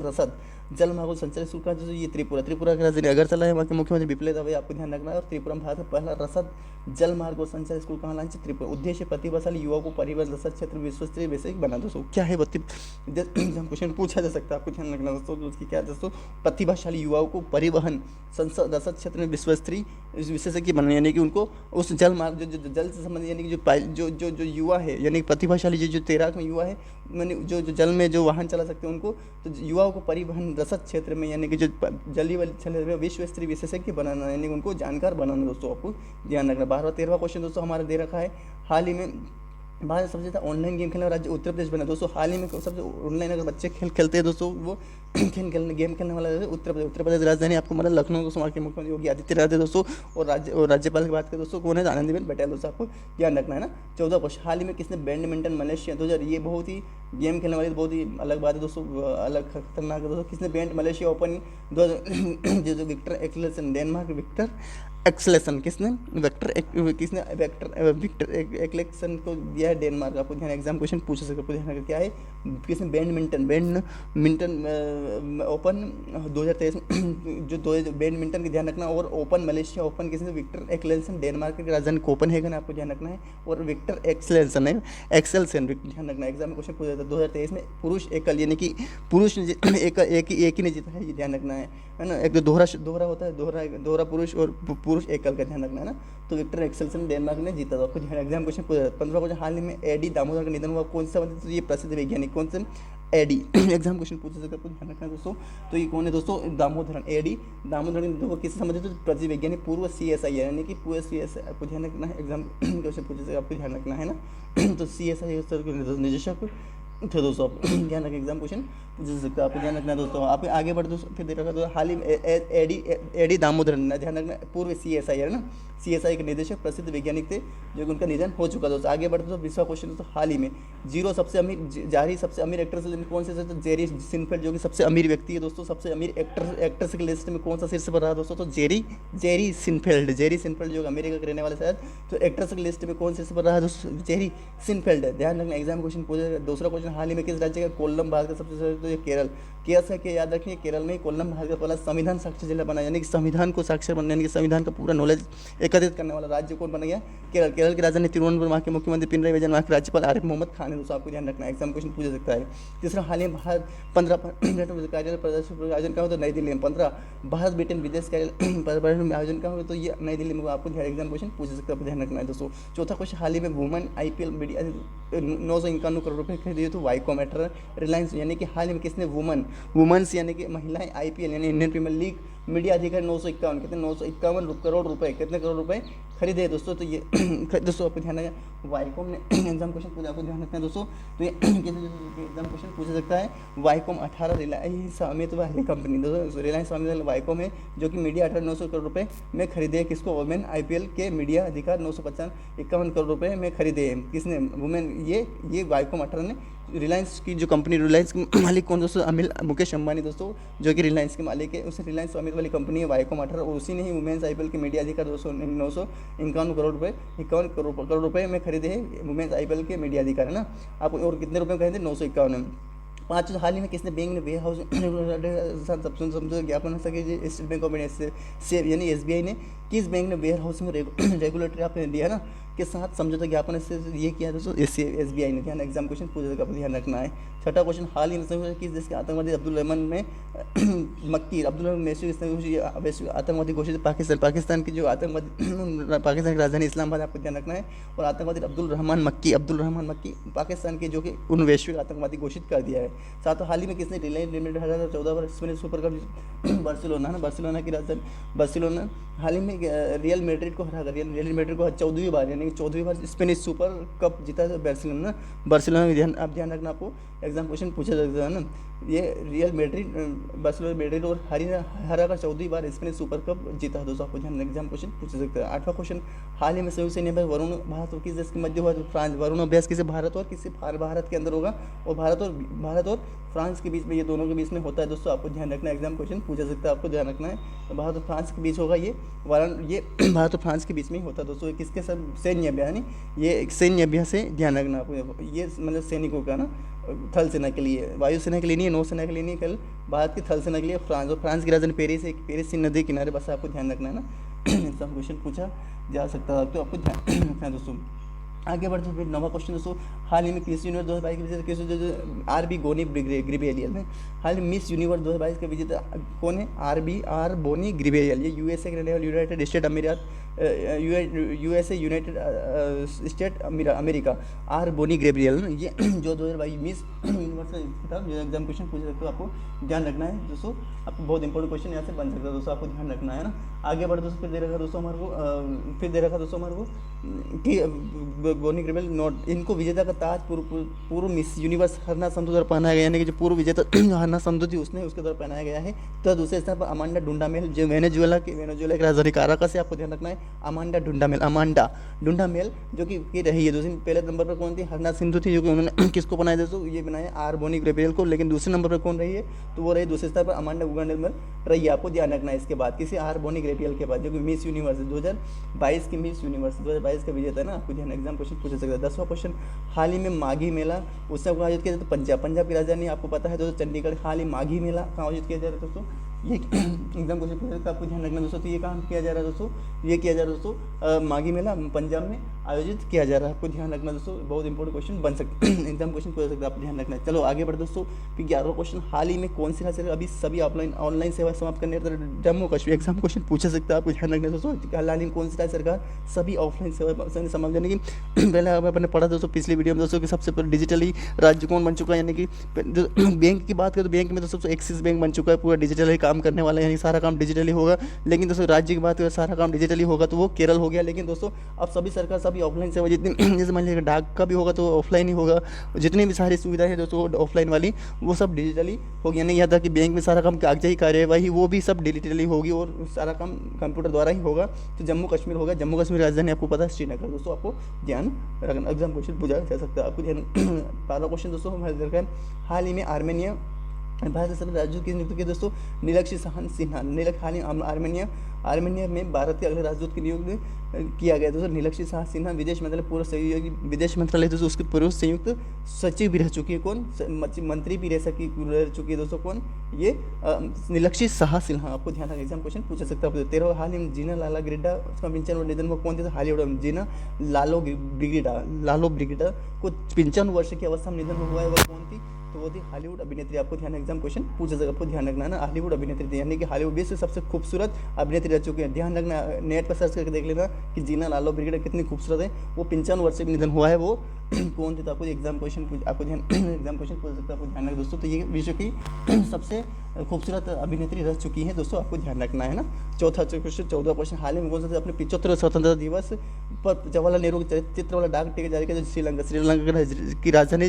रसद जल मार्ग संचालित शुल्क का दोस्तों ये त्रिपुरा की राजधानी अगरतला है, वहाँ के मुख्यमंत्री बिप्लब दवे, आपको ध्यान रखना है। और त्रिपुरा में भारत का पहला रसद जल मार्ग संचालित स्कूल कहाँ लॉन्च, त्रिपुरा। उद्देश्य प्रतिभाशाली युवाओं को परिवहन रसद क्षेत्र विश्वस्तरीय बेसिक बना दोस्तों, क्या है एग्जाम क्वेश्चन पूछा जा सकता है, आपको ध्यान रखना दोस्तों। उसकी क्या दोस्तों, प्रतिभाशाली युवाओं को परिवहन रसद क्षेत्र में विश्वस्तरीय विशेषज्ञ बनाने, यानी कि उनको उस जल मार्ग जो जल से संबंधित यानी कि जो युवा है यानी प्रतिभाशाली जो तैराक में युवा है, मैंने जो जल में जो वाहन चला सकते हैं उनको, तो युवाओं को परिवहन रसद क्षेत्र में यानी कि जो जली वाले क्षेत्र में विश्व स्तरीय विशेषज्ञ बनाना, यानी उनको जानकार बनाना दोस्तों, आपको ध्यान रखना। 12वां 13वां क्वेश्चन दोस्तों हमारा दे रखा है, हाल ही में भारत में सबसे ज़्यादा ऑनलाइन गेम खेलने वाला राज्य उत्तर प्रदेश बना दोस्तों। हाल ही में सबसे ऑनलाइन अगर बच्चे खेलते हैं दोस्तों, वो गेम खेलने वाला है उत्तर प्रदेश। उत्तर प्रदेश राजधानी आपको मतलब लखनऊ दोस्तों, वहाँ के मुख्यमंत्री योगी आदित्यनाथ है दोस्तों। और राज्यपाल की बात करें दोस्तों, कौन है? आनंदीबेन पटेल दोस्तों, आपको ध्यान रखना है ना। 14 क्वेश्चन, हाल ही में किसने बैडमिंटन मलेशिया 2000, ये बहुत ही गेम खेलने वाली बहुत ही अलग बात है दोस्तों, अलग खतरनाक है दोस्तों। किसने मलेशिया ओपन 2000 जो Viktor Axelsen, Denmark Viktor Axelsen, किसने विक्टर एक्सलेसन को दिया है डेनमार्क। आपको ध्यान, एग्जाम क्वेश्चन पूछ सकते, आपको ध्यान क्या है, किसने बैडमिंटन ओपन 2023 में जो बैडमिंटन का ध्यान रखना। और ओपन मलेशिया ओपन किसने? विक्टर एक्सलेसन, डेनमार्क की राजधानी कोपेनहेगन, आपको ध्यान रखना है। और विक्टर एक्सलेसन है, एक्सेलसन ध्यान रखना, एग्जाम क्वेश्चन पूछा जाता है। 2023 में पुरुष एकल, यानी कि पुरुष एक ही ने जीता है, ये ध्यान रखना है ना। एक तो दोहरा होता है, दोहरा पुरुष और पुरुष एकल का ध्यान रखना है ना। तो विक्टर एक्सेलसन डेनमार्क ने जीता था, आपको ध्यान, एग्जाम क्वेश्चन पूछा जाता है। 15 क्वेश्चन, हाल ही में एडी दामोदर का निधन हुआ, कौन सा? तो ये प्रसिद्ध वैज्ञानिक, कौन से? एडी एग्जाम क्वेश्चन पूछा सकते, आपको ध्यान रखना है दोस्तों। तो ये कौन है दोस्तों? दामोदरन, एडी दामोदरन निधन किससे संबंधित? तो प्रसिद्ध वैज्ञानिक पूर्व CSI है, यानी कि पूर्व CSI, आपको ध्यान रखना है। एग्जाम क्वेश्चन पूछा सकते, आपको ध्यान रखना है ना। तो CSI निदेशक थे दोस्तों, आप ध्यान रखें, एग्जाम क्वेश्चन पूछ सकते हैं, आपको ध्यान रखना है दोस्तों। आप आगे बढ़ दोस्तों, फिर देखा तो हाल ही में एडी दामोदरन, ध्यान रखना, पूर्व CSI है ना, CSI के निदेशक प्रसिद्ध वैज्ञानिक थे, जो कि उनका निधन हो चुका दोस्तों। आगे बढ़ते दोस्तों, 20वां क्वेश्चन दोस्तों, हाल ही में जीरो सबसे अमीर जारी सबसे अमीर एक्ट्रेस कौन से? जेरी सिनफेल्ड, जो कि सबसे अमीर व्यक्ति है दोस्तों। सबसे अमीर एक्ट्रेस की लिस्ट में कौन सा शीर्ष पर रहा दोस्तों? तो जेरी सिनफेल्ड जो अमेरिका के रहने वाले शायद, तो एक्ट्रेस की लिस्ट में कौन शीर्ष पर रहा दोस्तों? जेरी सिनफेल्ड है, ध्यान रखना, एग्जाम क्वेश्चन पूछा। दूसरा क्वेश्चन, हाल ही में किस राज्य का कोल्लम भारत का सबसे, तो ये केरल से के याद रखिए, केरल में कोल्लम भारत का पहला संविधान साक्षर जिला बना, यानी कि संविधान को साक्षर बनने, यानी कि संविधान का पूरा नॉलेज एकत्रित करने वाला राज्य कौन बना गया? केरल की राजधानी तिरुवनंतपुरम, वहाँ के मुख्यमंत्री पिनराई विजयन, वहाँ के राज्यपाल आरिफ मोहम्मद खान है दोस्तों, आपको ध्यान रखना है, एग्जाम क्वेश्चन पूछा सकता है। तीसरा, हाल ही में भारत 15 कार्यालय प्रदर्शन आयोजन का हो, तो नई दिल्ली में। 15 भारत ब्रिटेन विदेश कार्यालय में आयोजन का हो, तो ये नई दिल्ली में, आपको ध्यान, एग्जाम क्वेश्चन पूछ सकते हैं, आपको ध्यान रखना है दोस्तों। चौथा क्वेश्चन, हाल ही में वुमेन IPL मीडिया 951 करोड़ रुपये खरीदी, तो वाईकॉम रिलायंस, यानी कि हाल ही में किसने वुमेन्स यानी कि महिलाएं IPL यानी इंडियन प्रीमियर लीग मीडिया अधिकारी 951 कितने 951 करोड़ रुपए, कितने करोड़ रुपए खरीदे दोस्तों। तो ये दोस्तों आपको ध्यान रखना, वाईकॉम ने एग्जाम क्वेश्चन पूछा, आपको ध्यान रखना है दोस्तों। तो ये एग्जाम क्वेश्चन पूछा सकता है। वाईकॉम 18 रिलायंस स्वामित्व वाली कंपनी दोस्तों, रिलायंस स्वामित्व वाली वाईकॉम है, जो कि मीडिया 18,900 करोड़ रुपए में खरीदे। किसको? वुमेन IPL के मीडिया अधिकार 951 करोड़ रुपए में खरीदे हैं, किसने? वुमेन, ये वाईकॉम 18 ने। रिलायंस की जो कंपनी, रिलायंस के मालिक कौन दोस्तों? मुकेश अंबानी दोस्तों, जो कि रिलायंस के मालिक है, उसे रिलायंस स्वामित्व वाली कंपनी है वाईकॉम 18, और उसी ने ही वुमेन्स IPL के मीडिया अधिकार 951 करोड़ रुपए 51 करोड़ रुपए में खरीदे हैं वुमेन्स IPL के मीडिया अधिकार, है ना। आप और कितने रुपए में खरीदे? 951 में। 5, हाल ही में किसने बैंक ने वेयर हाउस समझो ज्ञापन सके स्टेट बैंक ऑफ इंडिया से, यानी SBI ने किस बैंक ने वेयर हाउसिंग रेगुलेटरी आपने दिया ना के साथ समझौता ज्ञापन से ये किया दोस्तों? SBI ने, ध्यान, एग्जाम क्वेश्चन पूछा जाएगा, ध्यान रखना है। छठा क्वेश्चन, हाल ही में किस देश के आतंकवादी अब्दुल रहमान में मक्की वैश्विक आतंकवादी घोषित? पाकिस्तान की जो आतंकवादी पाकिस्तान की राजधानी इस्लामाबाद, आपको ध्यान रखना है। और आतंकवादी अब्दुल रहमान मक्की पाकिस्तान के, जो कि उन वैश्विक आतंकवादी घोषित कर दिया है। साथ हाल ही में किसने रिलायंस लिमिटेड 2014 पर स्पेनिश सुपर कप बार्सिलोना की राजधानी बार्सिलोना हाल ही में रियल मैड्रिड को हरा कर, रियल मैड्रिड को 14वीं बार, यानी कि 14वीं बार स्पेनिश सुपर कप जीता है बार्सिलोना में, आप ध्यान रखना, आपको एग्जाम क्वेश्चन पूछा जाता है ना। ये रियल मैड्रिड बार्सिलोना मैड्रिड और हरा कर 14वीं बार स्पेनिश सुपर कप जीता है दोस्तों, आपको ध्यान, एग्जाम क्वेश्चन पूछ सकते हैं। 8वां क्वेश्चन, हाल ही में संयुक्त सैन्य अभ्यास वरुण भारत और किस देश के मध्य हुआ? फ्रांस। वरुण अभ्यास किसी भारत और किसी भारत के अंदर होगा, और भारत और फ्रांस के बीच में, ये दोनों के बीच में होता है दोस्तों, आपको ध्यान रखना, एग्जाम क्वेश्चन पूछा सकता है, आपको ध्यान रखना है। तो भारत और फ्रांस के बीच होगा ये भारत और फ्रांस के बीच में ही होता है दोस्तों। किसके सब सैन्य अभ्यास, यानी ये एक सैन्य अभ्यास है, ध्यान रखना आपको, ये मतलब सैनिकों का ना, थल सेना के लिए, वायुसेना के लिए नहीं है, नौसेना के लिए नहीं, कल भारत की थल सेना के लिए फ्रांस, और फ्रांस की राजधानी पेरिस नदी किनारे, बस आपको ध्यान रखना है ना। एग्जाम क्वेश्चन पूछा जा सकता है, तो आपको ध्यान रखना है दोस्तों। आगे बढ़ते फिर 9वां क्वेश्चन दोस्तों, हाल ही में मिस यूनिवर्स 2022 के विजेता किस आर.बी. गोनी ग्रिबेलियल है। हाल ही मिस यूनिवर्स 2022 के विजेता कौन है? R Bonney Gabriel. ये यूएसए के रहने वाले यूनाइटेड स्टेट अमीरात USA United State America R Bonney Gabriel ये जो 2022 मिस यूनिवर्स था जो एग्जाम क्वेश्चन पूछ सकते हो, आपको ध्यान रखना है दोस्तों। आपको बहुत इंपॉर्टेंट क्वेश्चन यहाँ से बन सकता है दोस्तों, आपको ध्यान रखना है ना। आगे बढ़ दोस्तों, फिर दे रखा दोस्तों हमारे को फिर दे रखा दोस्तों हमारे को कि बोनी ग्रेबियल नोट इनको विजेता का ताज पूर्व मिस यूनिवर्स हरना संधू द्वारा पहनाया गया, यानी कि जो पूर्व विजेता हरना संधू थी उसने उसके द्वारा पहनाया गया है। तो दूसरे स्थान पर अमांडा डुंडामेल जो वेनेजुएला की राजधानी काराकस से, आपको ध्यान रखना है अमांडा डुंडामेल जो कि रही है। दूसरे पहले नंबर पर कौन थी? हरना सिंधु थी, जो कि उन्होंने किसको बनाया दोस्तों? ये बनाया आर बोनी ग्रेबियल को। लेकिन दूसरे नंबर पर कौन रही है? तो वो रही दूसरे स्थान पर अमांडा डुंडामेल रही है, आपको ध्यान रखना है। इसके बाद किसी आर बोनी ग्रेबियल के बाद जो कि मिस यूनिवर्स 2022 की मिस यूनिवर्स 2022 का विजेता है ना, आपको ध्यान एग्जाम क्वेश्चन पूछ सकता है। 10वां क्वेश्चन, हाल ही में माघी मेला उत्सव आयोजित किया जाता है पंजाब की राजधानी आपको पता है दोस्तों चंडीगढ़। हाल ही माघी मेला कहाँ आयोजित किया जा रहा है दोस्तों? ये एग्जाम क्वेश्चन पूछ सकता है, आपको ध्यान रखना दोस्तों। तो ये कहाँ किया जा रहा है दोस्तों? ये किया जा रहा है दोस्तों माघी मेला पंजाब में आयोजित किया जा रहा है, आपको ध्यान रखना दोस्तों। बहुत इंपॉर्टेंट क्वेश्चन बन सकते हैं, एग्जाम क्वेश्चन पूछ सकते हैं, आपको ध्यान रखना है। चलो आगे बढ़ दोस्तों। फिर 11वां क्वेश्चन, हाल ही में कौन सी राज्य अभी सभी ऑनलाइन सेवा समाप्त करने जम्मू कश्मीर एग्जाम क्वेश्चन पूछ सकता है, आपको ध्यान रखना है दोस्तों। हाल ही में कौन सी राज्य सरकार सभी ऑफलाइन सेवा समाप्त करने की पहले आपने पढ़ा दोस्तों पिछली वीडियो में दोस्तों कि सबसे पहले डिजिटली राज्य कौन बन चुका है, यानी कि बैंक की बात करें तो बैंक में दोस्तों एक्सिस बैंक बन चुका है, पूरा डिजिटली काम करने वाला है, यानी सारा काम डिजिटली होगा। लेकिन दोस्तों राज्य की बात करें सारा काम डिजिटली होगा तो वो केरल हो गया। लेकिन दोस्तों अब सभी सरकार सभी ऑफलाइन सेवा जितनी जैसे मान लीजिए डाक का भी होगा तो ऑफलाइन ही होगा, जितनी भी सारी सुविधाएं हैं दोस्तों ऑफलाइन वाली वो सब डिजिटली होगी। यानी यह था कि बैंक में सारा काम कागजाई कार्यवाही वो भी सब डिजिटली होगी और सारा काम कंप्यूटर द्वारा ही होगा। तो जम्मू कश्मीर होगा, जम्मू कश्मीर राजधानी आपको पता है श्रीनगर दोस्तों, आपको ध्यान रखना। एग्जाम क्वेश्चन पूछा जा सकता है, आपको ध्यान। 12वां क्वेश्चन दोस्तों हमारे देखा है, हाल ही में आर्मेनिया भारत के सभी राज्यों की नियुक्त किए दोस्तों नीलक्षी सहन सिन्हा। हाल ही आर्मेनिया में भारत के अगले राजदूत की नियुक्त किया गया दोस्तों नीलक्षी सहन सिन्हा। विदेश मंत्रालय पूर्व सहयोगी विदेश मंत्रालय दोस्तों उसके पूर्व संयुक्त सचिव भी रह चुकी है, कौन? मंत्री भी रह चुकी है दोस्तों, कौन? ये नीलक्षी सहन सिन्हा, आपको ध्यान रखना। एग्जाम क्वेश्चन पूछ सकता है। 13वां, हाल ही में जीना लाला ग्रिडा उसका 55वां निधन हुआ, कौन थे? हॉलीवुड जीना लालो ब्रिगिडा को 55 वर्ष की अवस्था में निधन हुआ है, वो कौन थी? तो वो थी हॉलीवुड अभिनेत्री, आपको ध्यान एग्जाम क्वेश्चन पूछा जाएगा, आपको ध्यान रखना है ना। हॉलीवुड अभिनेत्री थी, यानी कि हॉलीवुड विश्व सबसे खूबसूरत अभिनेत्री रह चुकी है। ध्यान रखना, नेट पर सर्च करके देख लेना कि जीना लालो ब्रिगेड कितनी खूबसूरत है। वो 55 वर्ष से निधन हुआ है, वो कौन थी? तो आपको एग्जाम क्वेश्चन आपको ध्यान एग्जाम क्वेश्चन पूछ सकता है, आपको ध्यान रखना दोस्तों। तो ये विश्व की सबसे खूबसूरत अभिनेत्री रह चुकी है दोस्तों, आपको ध्यान रखना है ना। 14वां क्वेश्चन, हाल ही में कौन सा अपने 75वें स्वतंत्रता दिवस पर जवाहरलाल नेहरू के चित्र वाला डाक टिकट जारी किया श्रीलंका की राजधानी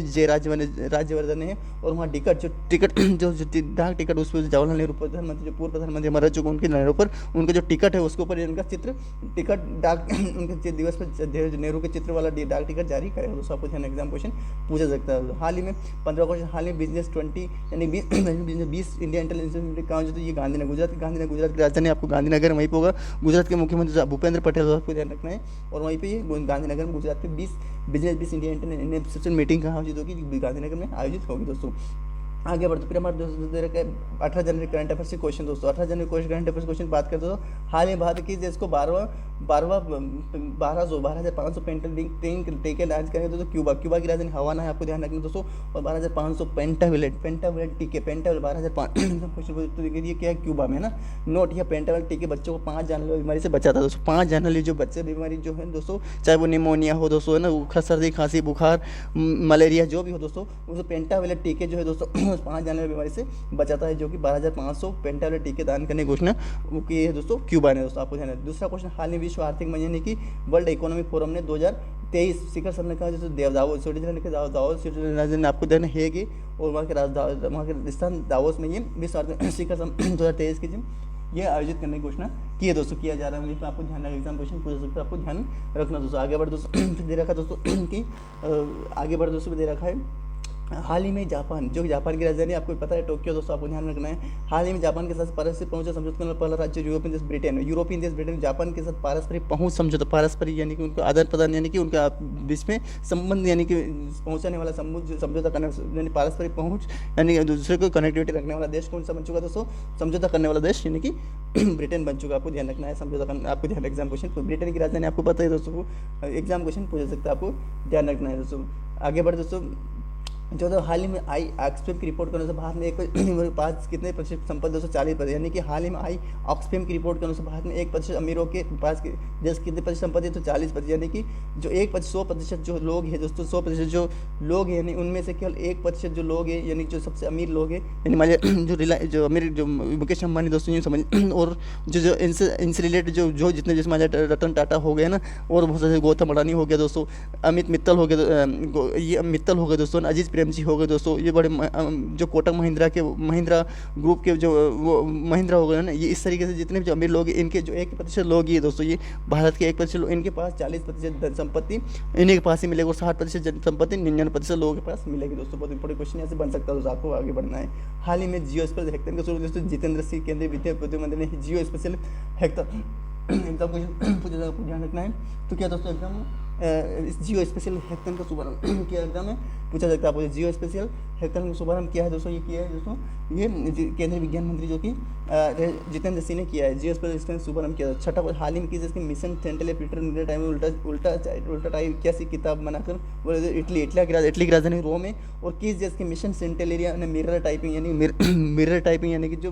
राज्यवर्धन है। और वहाँ जो डाक टिकट उस पर जवाहरलाल नेहरू प्रधानमंत्री जो पूर्व प्रधानमंत्री हमारा चुके उनके उनका जो टिकट है उसके ऊपर इनका चित्र टिकट डाक उनके दिवस पर नेहरू के चित्र वाला डाक टिकट जारी करेगा दोस्तों, आपको ध्यान एग्जाम क्वेश्चन पूछा सकता है। हाल ही में 15वां क्वेश्चन, हाल ही में बिजनेस 20 यानी 20 इंडिया इंटेलिजेंस कहाँ जो ये गांधीनगर गुजरात की राजधानी आपको गांधीनगर वहीं पर होगा। गुजरात के मुख्यमंत्री भूपेंद्र पटेल आपको ध्यान रखना है। और वहीं पे ये गांधीनगर में गुजरात के 20 बिजनेस इंडिया इंटरनेशनल मीटिंग कहाँ आयोजित होगी? गांधीनगर में आयोजित होगी दोस्तों। आगे बढ़ते फिर हमारे दोस्तों 18 जनवरी करंट अफेयर्स के क्वेश्चन दोस्तों। 18 जनवरी करंट अफेयर्स क्वेश्चन बात करते हो, हाल ही भारत की देश को 12,500 पेंटाविलेट टीके लॉन्च करेंगे दोस्तों। क्यूबा की राजधानी हवाना है, आपको ध्यान रखना दोस्तों। और 12,500 पेंटाविलेट टीके 12,500 क्वेश्चन ये क्या है? क्यूबा में ना नोट यह पेंटाविलेट टीके बच्चों को 5 जानलेवा बीमारी से बचाता है दोस्तों। 5 जानलेवा जो बच्चे बीमारी जो है दोस्तों, चाहे वो निमोनिया हो दोस्तों है ना, सर्दी खांसी बुखार मलेरिया जो भी हो दोस्तों, उस पेंटाविलेट टीके जो है दोस्तों 5 जानलेवा बीमारी से बचाता है, जो कि 12,500 पेंटाविलेट टीके दान करने की घोषणा की है दोस्तों क्यूबा ने दोस्तों, आपको ध्यान है। दूसरा क्वेश्चन, हाल ही विश्व आर्थिक मंच यानी कि वर्ल्ड इकोनॉमिक फोरम ने 2023 शिखर सम्मेलन का जैसे दावोस स्विट्जरलैंड आपको ध्यान है और वहाँ के स्थान दावोस में ये विश्व आर्थिक शिखर सम्मेलन 2023 की ये आयोजित करने की घोषणा की है दोस्तों, किया जा रहा है। वहीं पर आपको ध्यान रखना, एग्जाम क्वेश्चन पूछ सकते हैं, आपको ध्यान रखना दोस्तों। आगे बढ़ दोस्तों दे रखा दोस्तों कि आगे बढ़ दोस्तों दे रखा है, हाल ही में जापान जो जापान की राजधानी आपको पता है टोक्यो दोस्तों, आपको ध्यान रखना है। हाल ही में जापान के साथ पारस्परिक पहुंच समझौता करने वाला पहला राज्य यूरोपियन देश ब्रिटेन जापान के साथ पारस्परिक पहुंच समझौता, पारस्परिक यानी कि उनका आदान प्रदान यानी कि उनका बीच में संबंध यानी कि पहुंचाने वाला समझौता करने यानी पारस्परिक पहुंच यानी दूसरे को कनेक्टिविटी रखने वाला देश कौन सा बन चुका दोस्तों? समझौता करने वाला देश यानी कि ब्रिटेन बन चुका, आपको ध्यान रखना है। समझौता करना आपको ध्यान एग्जाम क्वेश्चन, ब्रिटेन की राजधानी आपको पता है दोस्तों, एग्जाम क्वेश्चन पूछ सकता है, आपको ध्यान रखना है दोस्तों। आगे बढ़े दोस्तों, जो तो हाल ही में आई ऑक्सफैम की रिपोर्ट के अनुसार भारत में एक पास कितने प्रतिशत संपत्ति 240%, यानी कि हाल ही में आई ऑक्सफैम की रिपोर्ट के अनुसार भारत में 1% अमीरों के पास देश कितने प्रतिशत संपत्ति तो 40%, यानी कि जो 1% जो लोग हैं दोस्तों, 100% जो लोग हैं यानी उनमें से केवल 1% जो लोग हैं, यानी जो सबसे अमीर लोग हैं, यानी मान लिया जो अमीर जो मुकेश अंबानी दोस्तों यूँ समझ, और जो इनसे रिलेटेड जो जितने जैसे मान लिया रतन टाटा हो गए ना, और बहुत सारे गौतम अडानी हो गया दोस्तों, अमित मित्तल हो गया, ये मित्तल हो गए दोस्तों, अजीत प्रेमजी हो गए दोस्तों, ये बड़े जो कोटक महिंद्रा ग्रुप के जो वो महिंद्रा हो गए ना, ये इस तरीके से जितने भी जो अमीर लोग हैं, इनके जो 1% लोग ये दोस्तों, ये भारत के 1% लोग, इनके पास 40% संपत्ति इन्हीं के पास ही मिलेगी, और 60% संपत्ति 99% लोगों के पास मिलेगी दोस्तों। बहुत इंपॉर्टेंट क्वेश्चन यहाँ से बन सकता है दोस्तों, आपको आगे बढ़ना है। हाल ही में जियो स्पेशल हैकेथॉन का शुरू दोस्तों जितेंद्र सिंह केंद्रीय वित्त उद्योग मंत्री ने जियो स्पेशल हैकेथॉन एग्जाम क्वेश्चन पूछा जाएगा, आपको ध्यान रखना है। तो क्या दोस्तों एग्जाम इस जियो स्पेशल हैकेथॉन का शुभारंभ क्या एग्जाम में पूछा जाता है आपको, जियो स्पेशल हैकेथॉन का शुभारंभ किया है दोस्तों, ये किया है दोस्तों, ये केंद्रीय विज्ञान मंत्री जो कि जितेंद्र सिंह ने किया है, जियो स्पेशल हैकेथॉन शुभारंभ किया है। छठा हाल ही में किस मिशन सेंट्रल पीटर टाइम में उल्टा टाइप कैसी किताब बनाकर बोले इटली की राजधानी रोम में, और किस देश के मिशन सेंटेलेरिया ने मिरर टाइपिंग यानी कि जो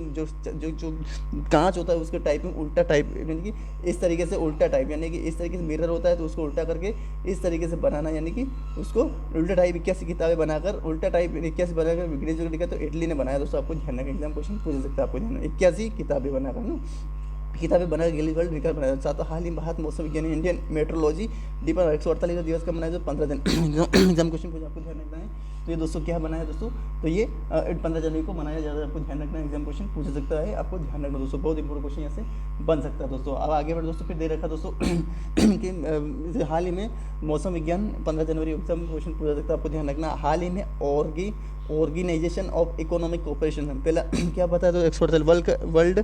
कांच होता है उसके टाइपिंग उल्टा टाइप, यानी कि इस तरीके से उल्टा टाइप, यानी कि इस तरीके से मिरर होता है तो उसको उल्टा करके इस तरीके से बनाना, यानी कि उसको उल्टा टाइप 81 किताबें बनाकर उल्टा टाइप 81 बनाकर अंग्रेजी को लिखा तो इटली ने बनाया दोस्तों। आपको ध्यान रखना, एग्जाम क्वेश्चन पूछ सकता है, आपको ध्यान 81 किताबें बनाकर ना किताबें बनाकर गिनीज वर्ल्ड रिकॉर्ड बनाया। साथ हाल ही भारत मौसम विज्ञान इंडियन मेट्रोलॉजी डिपार्टमेंट 148 दिवस का मनाया जो 15 दिन एग्जाम क्वेश्चन पूछा, आपको ध्यान रखना है। तो ये दोस्तों क्या बनाया दोस्तों, तो ये 15 जनवरी को मनाया जा रहा है, आपको ध्यान रखना है, एग्जाम क्वेश्चन पूछ सकता है, आपको ध्यान रखना दोस्तों, बहुत इंपॉर्टेंट क्वेश्चन यहाँ से बन सकता है दोस्तों। अब आगे बढ़ दोस्तों, फिर दे रखा दोस्तों कि हाल ही में मौसम विज्ञान 15 जनवरी एग्जाम क्वेश्चन पूछा सकता है, आपको ध्यान रखना। हाल ही में ऑर्गेनाइजेशन ऑफ इकोनॉमिक कोऑपरेशन पहला क्या बताया तो 148 वर्ल्ड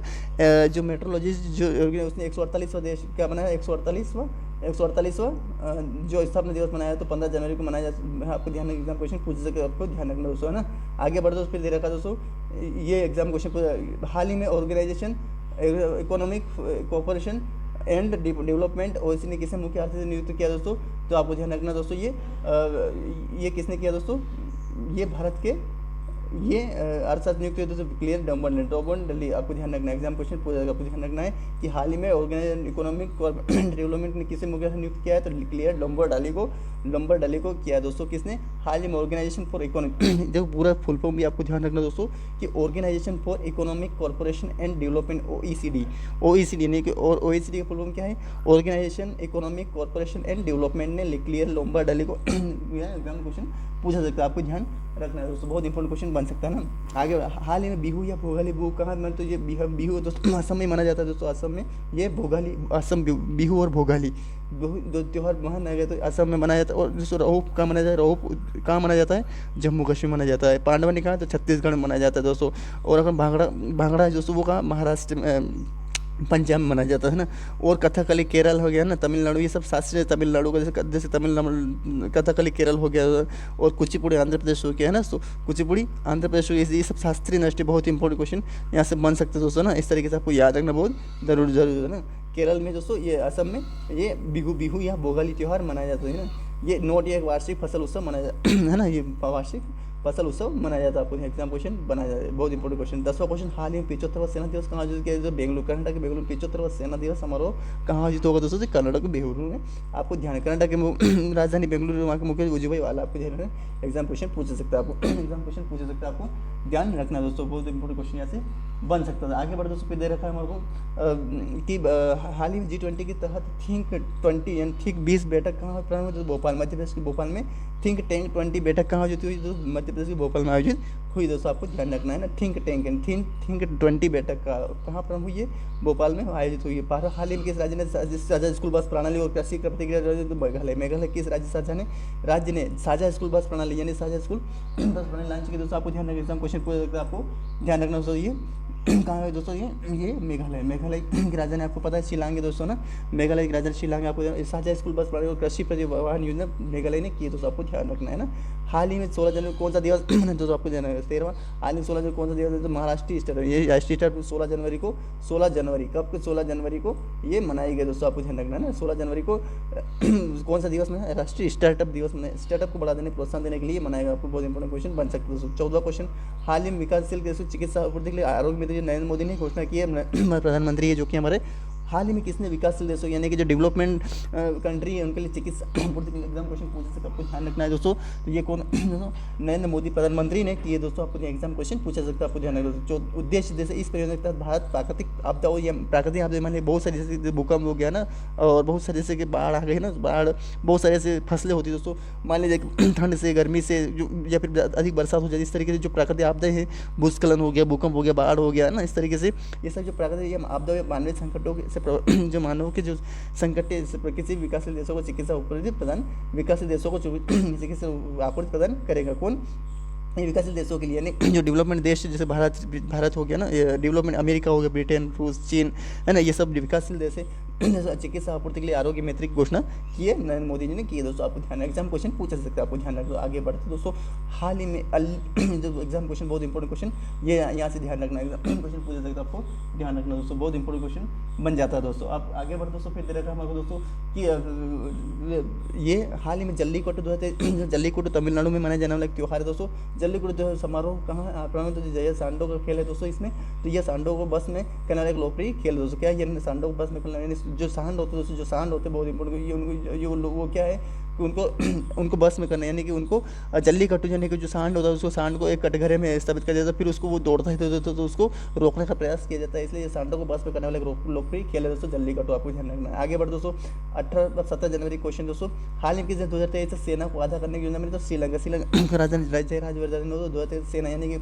जो मेट्रोलॉजिस्ट जो उसने 148वां देश क्या बनाया 148वां जो स्थापना दिवस मनाया तो 15 जनवरी को मनाया जाता है, आपको ध्यान एग्जाम क्वेश्चन पूछ सके, आपको ध्यान रखना दोस्तों, है ना। आगे बढ़ दोस्तों, फिर दे रखा दोस्तों ये एग्जाम क्वेश्चन हाल ही में organisation economic cooperation and development OECD ने किसे मुख्य अर्थी से नियुक्त किया दोस्तों, तो आपको ध्यान रखना दोस्तों, ये किसने किया दोस्तों, ये भारत के ये अर्थशास्त्र नियुक्त हुए दोस्तों क्लियर डॉबन दिल्ली, आपको ध्यान रखना है, एग्जाम क्वेश्चन पूछा जाएगा, आपको ध्यान रखना है कि हाल ही में ऑर्गेनाइजेशन इकोनॉमिक डेवलपमेंट ने किसे मुख्य से नियुक्त किया है तो क्लियर डम्बर डाली को किया है दोस्तों, किसने हाल ही में ऑर्गेनाइजेशन फॉर इकोनॉमिक जो पूरा फुल फॉर्म भी आपको ध्यान रखना दोस्तों कि organisation for economic corporation and development OECD यानी कि और OECD का फुल फॉर्म क्या है organisation economic corporation and development ने क्लियर डम्बर डाली को एग्जाम क्वेश्चन पूछा सकता है, आपको ध्यान रखना है दोस्तों, बहुत इंपॉर्टेंट क्वेश्चन बन सकता है ना। आगे हाल ही में बिहू या भोगाली बिहू कहाँ मतलब तो ये बिहू दोस्तों असम में मनाया जाता है दोस्तों, असम में ये भोगाली असम बिहू और भोगाली दो त्यौहार मनाया गया तो असम में मनाया जाता है। और दोस्तों रोहप कहाँ मनाया जाता है, रोहप कहाँ मनाया जाता है जम्मू कश्मीर मनाया जाता है। पांडवा ने कहा तो छत्तीसगढ़ में मनाया जाता है दोस्तों। और अगर भांगड़ा है दोस्तों वो कहाँ महाराष्ट्र में पंजाब में मनाया जाता है ना। और कथकली केरल हो गया ना, तमिलनाडु, ये सब शास्त्रीय तमिलनाडु का जैसे तमिलनाडु कथकली केरल हो गया और कुचिपुड़ी आंध्र प्रदेश हो गया है ना, तो कुचिपुड़ी आंध्र प्रदेश हो गया, ये सब शास्त्रीय नृत्य बहुत इंपॉर्टेंट क्वेश्चन यहाँ से बन सकते हैं दोस्तों ना। इस तरीके से आपको याद रखना बहुत जरूर है ना। केरल में दोस्तों ये असम में ये बिहू या भोगाली त्यौहार मनाया जाता है ना। ये नोट ये वार्षिक फसल उत्सव मनाया जाता है ना, ये वार्षिक फसल उत्सव मनाया जाता है, आपको एग्जाम क्वेश्चन बनाया जाता है, बहुत इंपॉर्टेंट क्वेश्चन। 10वां क्वेश्चन हाल ही में 75वां सेना दिवस कहाँ आयोजित किया, जो बेंगलुरु कर्नाटक के बेंगलुरु 75वां सेना दिवस समारोह कहाँ आयोजित होगा दोस्तों, कर्नाटक के बेंगलुरु में। आपको ध्यान कर्नाटक के राजधानी बेंगलुरु, वहाँ के मुख्य वाजूभाई वाला, आपको ध्यान रखना, एग्जाम क्वेश्चन पूछ सकता है, आपको एग्जाम क्वेश्चन पूछ सकता है, आपको ध्यान रखना दोस्तों, बहुत इंपॉर्टेंट क्वेश्चन यहाँ से बन सकता है। आगे बढ़ दोस्तों, फिर दे रखा है हमारे को कि हाल ही में G20 के तहत थिंक 20 यानी थिंक 20 बैठक कहाँ प्रारंभ हुई, भोपाल मध्य प्रदेश के भोपाल में थिंक टैंक 20 बैठक कहाँ आयोजित हुई, जो मध्य प्रदेश के भोपाल में आयोजित हुई दोस्तों, आपको ध्यान रखना है ना। थिंक टैंक थिंक 20 बैठक कहाँ प्रारंभ हुई है, भोपाल में आयोजित हुई है। हाल ही में किस राज्य ने साझा स्कूल बस प्रणाली और कृषि प्रतिक्रिया मेघालय किस राज्य ने साझा स्कूल बस प्रणाली यानी साझा स्कूल बस प्रणाली लॉन्च की दोस्तों, आपको ध्यान रखना, एग्जाम क्वेश्चन पूछ सकता है, आपको ध्यान रखना दोस्तों। ये कहाँ है दोस्तों, ये मेघालय। मेघालय की राजधानी आपको पता है शिलांग है दोस्तों ना। मेघालय की राजधानी शिलांग आपको साझा स्कूल बस पढ़े और कृषि परिवहन योजना मेघालय ने की है दोस्तों, आपको ध्यान रखना है ना। हाल ही में 16 जनवरी कौन सा दिवस दोस्तों आपको ध्यान रखना है, 13वां। हाल ही में 16 जनवरी कौन सा दिवस है, तो महाराष्ट्रीय स्टार्टअप, ये राष्ट्रीय स्टार्टअप 16 जनवरी को, 16 जनवरी कब को, 16 जनवरी को ये मनाई गई दोस्तों, आपको ध्यान रखना है ना। 16 जनवरी को कौन सा दिवस में, राष्ट्रीय स्टार्टअप दिवस में, स्टार्टअप को बढ़ा देने प्रोत्साहन देने के लिए मनाएगा। आपको बहुत इंपॉर्टेंट क्वेश्चन बन सकता है दोस्तों। 14 क्वेश्चन, हाल ही में विकासशील देशों चिकित्सा आपूर्ति के लिए आरोग्य मंत्री नरेंद्र मोदी ने घोषणा की है। प्रधानमंत्री है जो कि हमारे, हाल ही में किसने विकासशील देशों यानी कि जो डेवलपमेंट कंट्री है उनके लिए चिकित्सा आपूर्ति के लिए एग्जाम क्वेश्चन पूछ सकते, आपको ध्यान रखना है दोस्तों। तो ये कौन दोस्तों, नरेंद्र मोदी प्रधानमंत्री ने किए दोस्तों, आपको एग्जाम क्वेश्चन पूछा सकता है, आपको ध्यान रखना है। जो उद्देश्य जैसे इस परियोजना के तहत भारत प्राकृतिक आपदाओं या प्राकृतिक आपदा मान बहुत सारी जैसे भूकंप हो गया ना, और बहुत सारे जैसे कि बाढ़ आ गई ना, बाढ़ बहुत सारे ऐसे फसलें होती है दोस्तों, मान लीजिए ठंड से गर्मी से जो या फिर अधिक बरसात हो जाती है, इस तरीके से जो प्राकृतिक आपदाएं हैं, भूस्खलन हो गया, भूकंप हो गया, बाढ़ हो गया ना, इस तरीके से ये सब जो प्राकृतिक आपदा या मानवीय संकटों से जो मानव के जो संकट है, किसी विकासशील देशों को चिकित्सा आपूर्ति प्रदान, विकासशील देशों को चिकित्सा आपूर्ति प्रदान करेगा कौन, ये विकासशील देशों के लिए, यानी जो डेवलपमेंट देश जैसे भारत हो गया ना, डेवलपमेंट अमेरिका हो गया, ब्रिटेन, रूस, चीन है ना, ये सब विकासशील देश है। चिकित्सा आपूर्ति के लिए आरोग्य मैत्री की घोषणा की है नरेंद्र मोदी जी ने की है दोस्तों, आपको ध्यान, एग्जाम क्वेश्चन पूछा सकते हैं, आपको ध्यान रखना। आगे बढ़ते दोस्तों, हाल ही में जो एग्जाम क्वेश्चन बहुत इंपॉर्टेंट क्वेश्चन, ये यहाँ से ध्यान रखना, एग्जाम क्वेश्चन पूछा सकते हैं, आपको ध्यान रखना दोस्तों, बहुत इंपॉर्टेंट क्वेश्चन बन जाता है दोस्तों। आप आगे बढ़ते दोस्तों, फिर दे रखा हमारे दोस्तों कि ये हाल ही में जल्लीकट्टू जल्लीकट्टू तमिलनाडु में मनाया जाने वाला एक त्यौहार है दोस्तों। जल्लीकट्टू समारोह कहाँ है, तो जय सांडो का खेल है दोस्तों इसमें। तो ये सांडो को बस में करने वाला एक लोकप्रिय खेल है दोस्तों। क्या ये सांडो को बस में करने वाले जो सांड होते हैं दोस्तों, जो सांड होते हैं बहुत इंपॉर्टेंट, ये उनको ये वो क्या है कि उनको बस में करना, यानी कि उनको जल्लीकट्टू यानी कि जो सांड होता है उसको, सांड को एक कटघरे में स्थापित किया जाता है, फिर उसको वो दौड़ता है तो उसको रोकने का प्रयास किया जाता है, इसलिए ये सांडों को बस में करने वाला एक लोकप्रिय खेल है दोस्तों जल्लीकट्टू, आपको ध्यान रखना है। आगे बढ़ दोस्तों, 17 जनवरी क्वेश्चन दोस्तों, हाल ही में 2023 सेना को आधा करने की योजना में तो श्रीलंका राजधानी राजधानी 2023 सेना यानी कि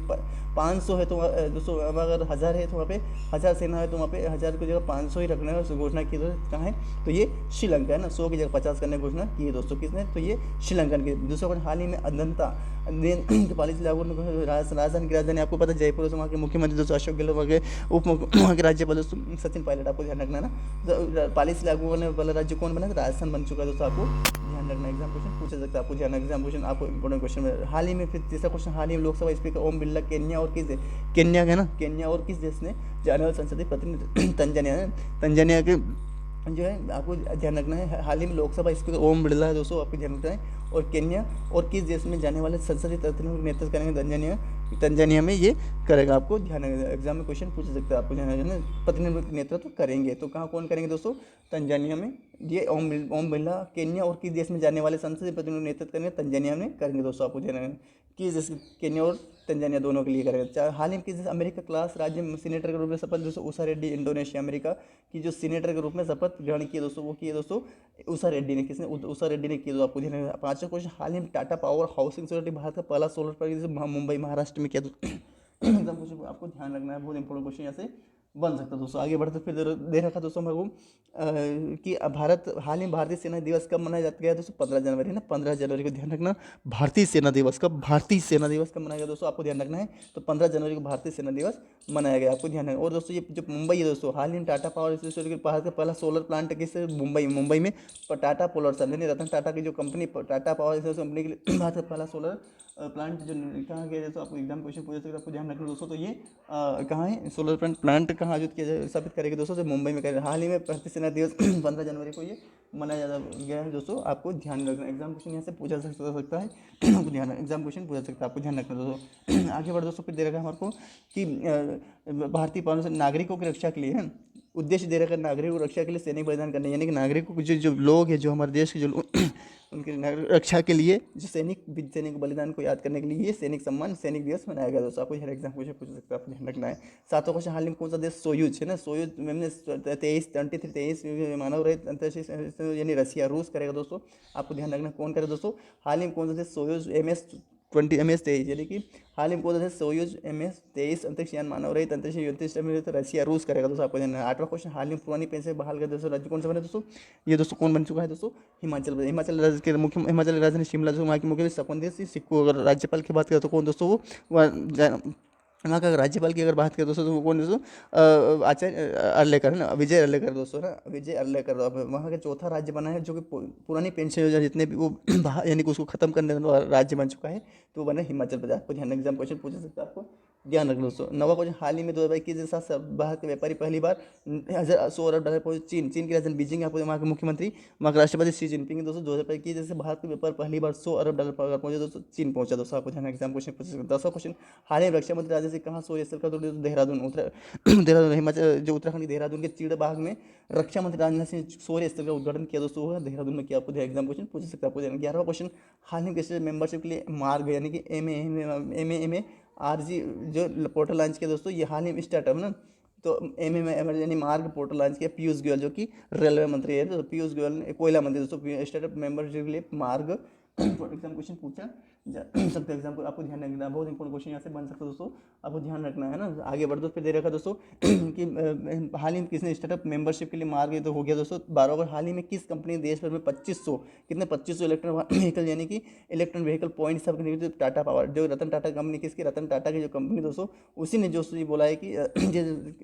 500 है तो दोस्तों, अगर 1000 है तो वहाँ पे 1000 सेना है तो वहाँ पे 1000 की जगह 500 ही रखना है, घोषणा की तो कहाँ है, तो ये श्रीलंका है ना, 100 की जगह 50 करने की घोषणा की है दोस्तों, किसने, तो ये श्रीलंकन के। दूसरा हाल ही में अदंता की पॉलिसी लागू, राजधानी की राजधानी आपको पता है जयपुर, वहाँ के मुख्यमंत्री दोस्तों अशोक गहलोत, वहाँ के वहाँ के राज्यपाल दोस्तों सचिन पायलट, आपको ध्यान रखना है ना। पॉलिसी लागू होने वाला राज्य कौन बना, राजस्थान बन चुका है दोस्तों, आपको ध्यान रखना। एग्जाम क्वेश्चन पूछा सकता है, आपको ध्यान, एग्जाम क्वेश्चन आपको इंपॉर्टेंट क्वेश्चन में। हाल ही में फिर तीसरा क्वेश्चन, हाल ही में लोकसभा स्पीकर ओम बिरला केन्या और किस केन्या है ना, केन्या और किस देश ने जाने वाले संसदीय प्रतिनिधि तंजानिया के जो है, आपको ध्यान रखना है। हाल ही में लोकसभा स्पीकर ओम बिरला है दोस्तों, आपको ध्यान रखना है। और केन्या और किस देश में जाने वाले संसदीय प्रतिनिधि नेतृत्व करेंगे, तंजानिया में ये करेगा, आपको ध्यान रखना। एग्जाम में क्वेश्चन पूछ सकते हैं, आपको ध्यान रखना, प्रतिनिधि नेतृत्व करेंगे तो कहाँ कौन करेंगे दोस्तों, तंजानिया में। ये ओम बिरला केन्या और किस देश में जाने वाले संसदीय प्रतिनिधि नेतृत्व करेंगे, तंजानिया में करेंगे दोस्तों, आपको ध्यान रखना। किस देश, केन्या और तंजानिया दोनों के लिए करेगा। हाल ही में किस अमेरिका क्लास राज्य में सीनेटर के रूप में शपथ दोस्तों, उषा रेड्डी इंडोनेशिया अमेरिका की जो सीनेटर के रूप में शपथ ग्रहण किए दोस्तों, वो किए दोस्तों उषा रेड्डी ने, किसने, उषा रेड्डी ने किया, तो आपको ध्यान रखना। 5वां क्वेश्चन, हाल ही में Tata power housing society Bharat का पहला सोलर प्रोजेक्ट मुंबई महाराष्ट्र में किया, एग्जाम क्वेश्चन आपको ध्यान रखना है, बहुत इंपॉर्टेंट क्वेश्चन यहाँ से बन सकता है दोस्तों। आगे बढ़ते फिर दे रखा दोस्तों मेरे को कि भारत, हाल ही भारतीय सेना दिवस कब मनाया जाता है दोस्तों, 15 जनवरी ना, 15 जनवरी को ध्यान रखना। भारतीय सेना दिवस कब मनाया गया दोस्तों, आपको ध्यान रखना है। तो 15 जनवरी को भारतीय सेना दिवस मनाया गया, आपको ध्यान रखना। और दोस्तों ये जो मुंबई है दोस्तों, हाल ही में टाटा पावर इंस्टीट्यूट भारत का पहला सोलर प्लांट किस मुंबई में टाटा पोलरसन यानी रतन टाटा की जो कंपनी टाटा पावर कंपनी के लिए भारत का पहला सोलर प्लांट जो कहाँ गया दोस्तों, आपको एग्जाम क्वेश्चन पूछ सकते हैं, आपको ध्यान रखना दोस्तों। तो ये कहाँ है सोलर प्लांट कहाँ आयोजित किया जाए, स्थापित करेंगे दोस्तों, तो मुंबई में करेंगे। हाल ही में भारतीय सेना दिवस 15 जनवरी को ये मनाया गया है दोस्तों, आपको ध्यान रखना। एग्जाम क्वेश्चन यहाँ से पूछा सकता है, आपको ध्यान रखना, एग्जाम क्वेश्चन पूछा सकता है, आपको ध्यान रखना दोस्तों। आगे बढ़ दोस्तों, फिर दे रखा है हमारे को कि भारतीय पालना से नागरिकों की रक्षा के लिए है, उद्देश्य दे रखा है नागरिकों की रक्षा के लिए सैनिक बलिदान करने, यानी कि नागरिकों को जो लोग हैं, जो हमारे देश के जो उनकी रक्षा के लिए जो सैनिक बलिदान को याद करने के लिए ये सैनिक सम्मान सैनिक दिवस मनाया गया दोस्तों, आपको हर एग्जाम क्वेश्चन पूछ सकते हैं, आपको ध्यान रखना है। 7वां क्वेश्चन, हाल में कौन सा देश सोयूज है ना, सोयूज में 23 मानव रहित अंतरिक्ष यानी रसिया रूस करेगा दोस्तों, आपको ध्यान रखना कौन करेगा दोस्तों। हाल ही में कौन सा देश सोयूज MS-23 यानी कि हाल ही में कौन सा देश सोयूज MS-23 अंतरिक्ष यान मानव रहित अंतरिक्ष रसिया रूस करेगा दोस्तों, आपको ध्यान। 8वां क्वेश्चन, हाल ही में पुरानी पेंशन बहाल कर दोस्तों राज्य कौन सा बना दोस्तों, ये दोस्तों कौन बन चुका है दोस्तों, हिमाचल प्रदेश। हिमाचल राजधानी शिमला जो वहाँ की मुख्यमंत्री शकुंतला सिंह सिक्कू, अगर राज्यपाल की बात करें तो कौन दोस्तों वो वहाँ का राज्यपाल की अगर बात करें दोस्तों, तो वो कौन दोस्तों, आचार्य अर्लेकर है ना, विजय अर्लेकर दोस्तों ना, विजय अर्लेकर। अब वहाँ का चौथा राज्य बना है जो कि पुरानी पेंशन योजना जितने भी वो यानी कि उसको खत्म करने वाला राज्य बन चुका है, तो वो बना है हिमाचल प्रदेश। आपको ध्यान एग्जाम क्वेश्चन पूछ सकता है, आपको ध्यान रखना दोस्तों। नवा क्वेश्चन, हाल ही में 2021 के साथ भारत के व्यापारी पहली बार 1,100 अरब डॉलर पहुंचे चीन। चीन की राजधानी बीजिंग, आपको वहाँ के मुख्यमंत्री, वहाँ के राष्ट्रपति शी जिनपिंग दोस्तों 2021 जैसे भारत के व्यापार पहली बार 100 अरब डॉलर पर पहुंचे दोस्तों, चीन पहुंचा दोस्तों। आपको ध्यान एग्जाम क्वेश्चन पूछ सकते हैं। 10वां क्वेश्चन, हाल ही में रक्षा मंत्री राजनाथ सिंह कहाँ सूर्य स्थल का दौरा दिया? देहरादून, देहरादून हिमाचल, जो उत्तराखंड के देहरादून के चिड़बाग में रक्षा मंत्री राजनाथ सिंह सूर्य स्थल का उद्घाटन किया दोस्तों, होगा देहरादून में। क्या आपको एग्जाम क्वेश्चन पूछ सकते हैं, आपको 11वां क्वेश्चन, हाल ही में किस मेंबरशिप के लिए मार्ग यानी कि एम ए आर जी जो पोर्टल लॉन्च किया दोस्तों, ये हाल ही में स्टार्टअप ना, तो एम ए यानी मार्ग पोर्टल लॉन्च किया पीयूष गोयल जो कि रेलवे मंत्री है, तो पीयूष गोयल ने, कोयला मंत्री दोस्तों, स्टार्टअप मेंबरशिप के लिए मार्ग एग्जाम क्वेश्चन पूछा जा सकता है। एग्जाम को आपको ध्यान रखना है, बहुत इंपॉर्टेंट क्वेश्चन यहाँ से बन सकता है दोस्तों, आपको ध्यान रखना है ना। आगे बढ़ दो, फिर दे रखा दोस्तों कि हाल ही में किसने स्टार्टअप मेंबरशिप के लिए मार्ग, तो हो गया दोस्तों 12। और हाल ही में किस कंपनी ने देश भर में 2500 कितने 2500 इलेक्ट्रॉनिक व्हीकल यानी कि इलेक्ट्रॉनिक व्हीकल पॉइंट सब टाटा पावर, जो रतन टाटा कंपनी, किसकी, रतन टाटा की जो कंपनी दोस्तों, उसी ने जो ये बोला है कि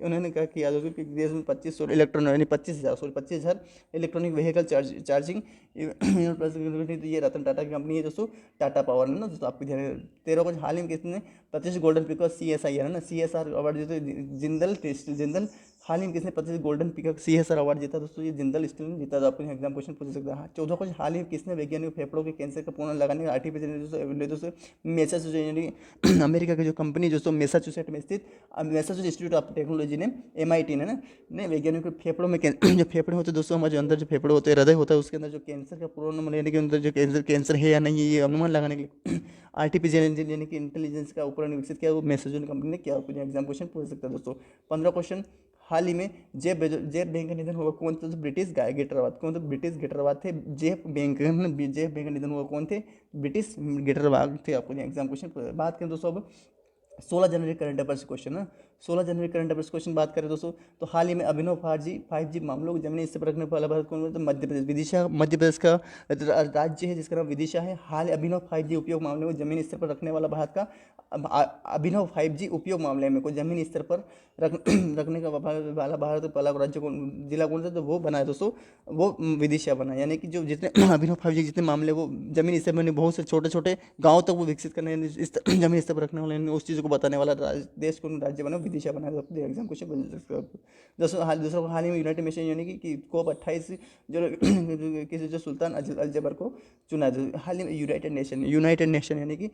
उन्होंने क्या किया दोस्तों कि देश में 2500 इलेक्ट्रॉनिक यानी 25,000 इलेक्ट्रॉनिक व्हीकल चार्जिंग, तो ये रतन टाटा की कंपनी है दोस्तों, टाटा पावर है ना दोस्तों। आपको ध्यान 13 को, हाल ही में किसने 25 गोल्डन पिकॉक CSIR है ना, CSR अवार्ड जीते, जिंदल हाल ही में किसने 25 गोल्डन पिकॉक CSR अवार्ड जीता दोस्तों, ये जिंदल स्टील ने जीता। तो आपको एग्जाम क्वेश्चन पूछ सकता है। 14 क्वेश्चन, हाल ही में किसने वैज्ञानिक फेफड़ों के कैंसर का पूर्ण लगाने का आर्टिफिशियल दोस्तों, मैसाचुसेट्स यानी अमेरिका की जो कंपनी दोस्तों, मैसाचुसेट्स में स्थित मैसाचुसेट्स इंस्टीट्यूट ऑफ टेक्नोलॉजी ने, MIT ने वैज्ञानिक फेफड़ों में जो फेफड़े होते हैं दोस्तों, हमारे जो अंदर जो फेफड़े होते हैं, हृदय होता है, उसके अंदर जो कैंसर का पूर्ण यानी कि अंदर जो कैंसर है या नहीं है, ये अनुमान लगाने के लिए आर्टिफिशियल यानी कि इंटेलिजेंस का उपकरण विकसित किया, वो मैसाचुसेट्स कंपनी ने किया। आपको एग्जाम क्वेश्चन पूछ सकता है दोस्तों। 15 क्वेश्चन, हाल ही में जेफ बैंक का निधन हुआ, कौन थे? तो ब्रिटिश गिटरवाद, कौन थे? ब्रिटिश गिटरवाद थे। जेफ बैंक का निधन हुआ, कौन थे? ब्रिटिश गिटरवाद थे। आपको एग्जाम क्वेश्चन बात करें दोस्तों अब 16 जनवरी करंट अफेयर्स क्वेश्चन है। 16 जनवरी करंट अफेयर्स क्वेश्चन बात करें दोस्तों, तो हाल ही में अभिनव 5G मामलों को जमीनी स्तर पर रखने वाला भारत कौन है? तो मध्य प्रदेश। विदिशा मध्य प्रदेश का राज्य है जिसका नाम विदिशा है। हाल अभिनव 5G उपयोग मामले में जमीनी स्तर पर रखने वाला भारत का अभिनव 5G उपयोग मामले में को जमीनी स्तर पर रखने का वाला भारत पहला राज्य कौन, जिला कौन सा? तो वो बना है दोस्तों, वो विदिशा बना है। यानी कि जो जितने अभिनव 5G जितने मामले वो जमीनी स्तर में बहुत से छोटे छोटे गाँव तक वो विकसित करने इस जमीनी स्तर पर रखने वाले उस चीज़ को बताने वाला देश को राज्य बना, विदिशा बना। एग्जाम क्वेश्चन बन सकते हो। दूसरा हाल ही में यूनाइटेड नेशन यानी कि COP 28 जो किसी जो सुल्तान अल जबर को चुना है। हाल ही में यूनाइटेड नेशन यानी कि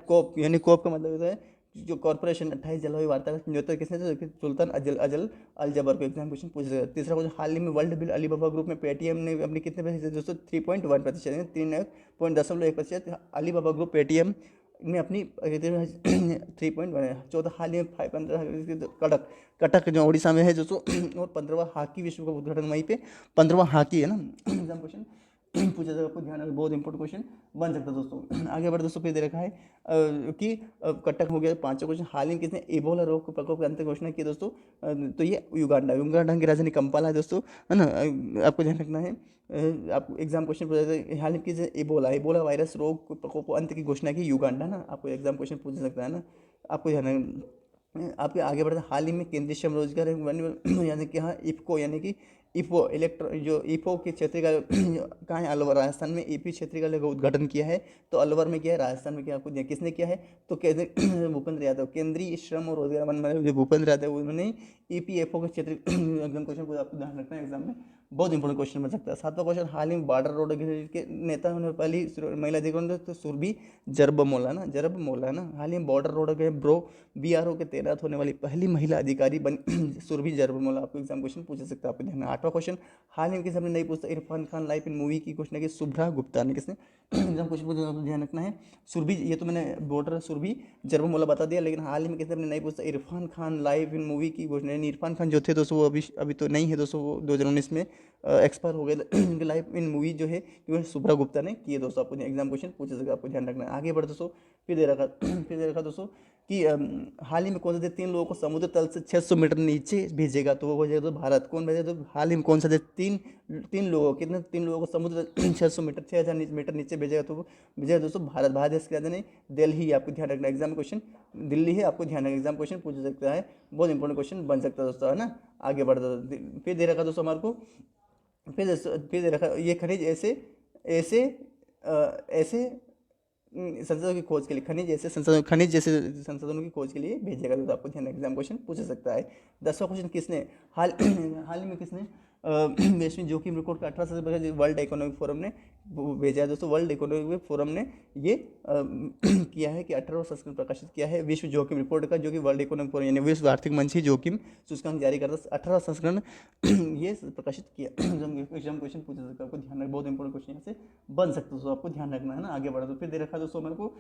COP यानी COP का मतलब होता है जो कॉर्पोरेशन 28 जलवायु वार्ता का समझौता किसने था? सुल्तान अल जबर को। एग्जाम क्वेश्चन पूछ सकते हैं। तीसरा क्वेश्चन, हाल ही में वर्ल्ड बिल अलीबाबा ग्रुप में पेटीएम ने अपने कितने पैसे दोस्तों? 3.1%, 3.1%। अलीबाबा ग्रुप पेटीएम ने अपनी 3.1। चौथा, हाल ही में 515 कटक जो उड़ीसा में है दोस्तों, और 15वां हॉकी विश्व कप उद्घाटन वहीं पे 15वां हॉकी है ना। एग्जाम क्वेश्चन पूछा जाएगा, आपको ध्यान रखना, बहुत इंपॉर्टेंट क्वेश्चन बन सकता है दोस्तों। आगे बढ़ दोस्तों, फिर दे रखा है कि कटक हो गया। 5वां क्वेश्चन, हाल ही में किसने इबोला रोग को प्रकोप के अंत घोषणा की दोस्तों? तो ये युगांडा की राजधानी कंपाला है दोस्तों, है ना। आपको ध्यान रखना है। आपको एग्जाम क्वेश्चन पूछा जाता है, हाल ही में किसने इबोला वायरस रोग प्रकोप अंत की घोषणा की? युगांडा ना। आपको एग्जाम क्वेश्चन पूछ सकता है ना, आपको ध्यान आपके आगे बढ़ते, हाल ही में केंद्रीय श्रम रोजगार यानी कि हाँ इफको यानी कि इफो के क्षेत्रीय कहाँ है? अलवर राजस्थान में ईपी क्षेत्रीय कार्यालय का उद्घाटन किया है। तो अलवर में किया है, राजस्थान में किया, आपको किसने किया है? तो भूपेंद्र यादव, केंद्रीय श्रम और रोजगार मंत्री जो भूपेंद्र यादव उन्होंने EPFO के क्षेत्रीय एग्जाम क्वेश्चन को आपको ध्यान रखना है, एग्जाम में बहुत इंपॉर्टेंट क्वेश्चन बन सकता है। 7वां क्वेश्चन, हाल ही में बॉर्डर रोड के नेता होने पहली महिला अधिकारी तो सुरभि जरबमोला ना। हाल ही में बॉर्डर रोड के BRO के तैनात होने वाली पहली महिला अधिकारी बन सुरभि जरबमोला। आपको एग्जाम क्वेश्चन पूछ सकता है, आपको ध्यान में। 8वां क्वेश्चन, हाल ही में किसी ने नहीं पूछता Irfan Khan life in movie की घोषणा की? शुभ्रा गुप्ता ने। किसने? एग्जाम क्वेश्चन पूछा, ध्यान रखना है। सुरभि, ये तो मैंने बॉर्डर सुरभि जरबमोला बता दिया, लेकिन हाल ही में किसी ने नहीं पूछता Irfan Khan live in movie की घोषणा। इरफान खान जो थे दोस्तों, वो अभी तो नहीं है दोस्तों, वो 2019 में एक्सपायर हो गए। उनकी लाइफ इन मूवी जो है वो शुभ्रा गुप्ता ने की है दोस्तों। आपको एग्जाम क्वेश्चन पूछ सकते, आपको ध्यान रखना है। आगे बढ़ दोस्तों, फिर दे रखा दोस्तों कि हाल ही में कौन सा देश 3 लोगों को समुद्र तल से 600 मीटर नीचे भेजेगा, तो वो भेजेगा तो भारत। कौन भेजेगा? तो हाल ही में कौन सा देश तीन लोगों कितने 3 लोगों को समुद्र 600 मीटर 6000 मीटर नीचे भेजेगा, तो वो भेजेगा दोस्तों भारत। भारत देश की राजधानी दिल्ली, आपको ध्यान रखना एग्जाम क्वेश्चन दिल्ली है, आपको ध्यान रखना एग्जाम क्वेश्चन पूछ सकता है, बहुत इंपॉर्टेंट क्वेश्चन बन सकता है दोस्तों, है ना। आगे बढ़ता फिर दे रखा दोस्तों हमारे को, फिर दे रखा ये खनिज ऐसे ऐसे ऐसे संसाधनों की खोज के लिए, खनिज जैसे संसाधनों की खोज के लिए भेजेगा, तो आपको ध्यान एग्जाम क्वेश्चन पूछ सकता है। 10वां क्वेश्चन किसने हाल ही में किसने वैश्विक जोखिम रिपोर्ट का 18 से वर्ल्ड इकोनॉमिक फोरम ने भेजा है दोस्तों। वर्ल्ड इकोनॉमिक फोरम ने ये किया है कि 18वां संस्करण प्रकाशित किया है विश्व जोखिम रिपोर्ट का, जो कि वर्ल्ड इकोनॉमिक फोरम यानी विश्व आर्थिक मंच ही जोखिम सूचकांक जारी करता है। 18वां संस्करण ये प्रकाशित किया। एग्जाम क्वेश्चन पूछ सकता है, आपको ध्यान रखना, बहुत इंपॉर्टेंट क्वेश्चन यहाँ से बन सकता है, आपको ध्यान रखना है ना। आगे बढ़ा तो फिर दे रखा दोस्तों हमारे को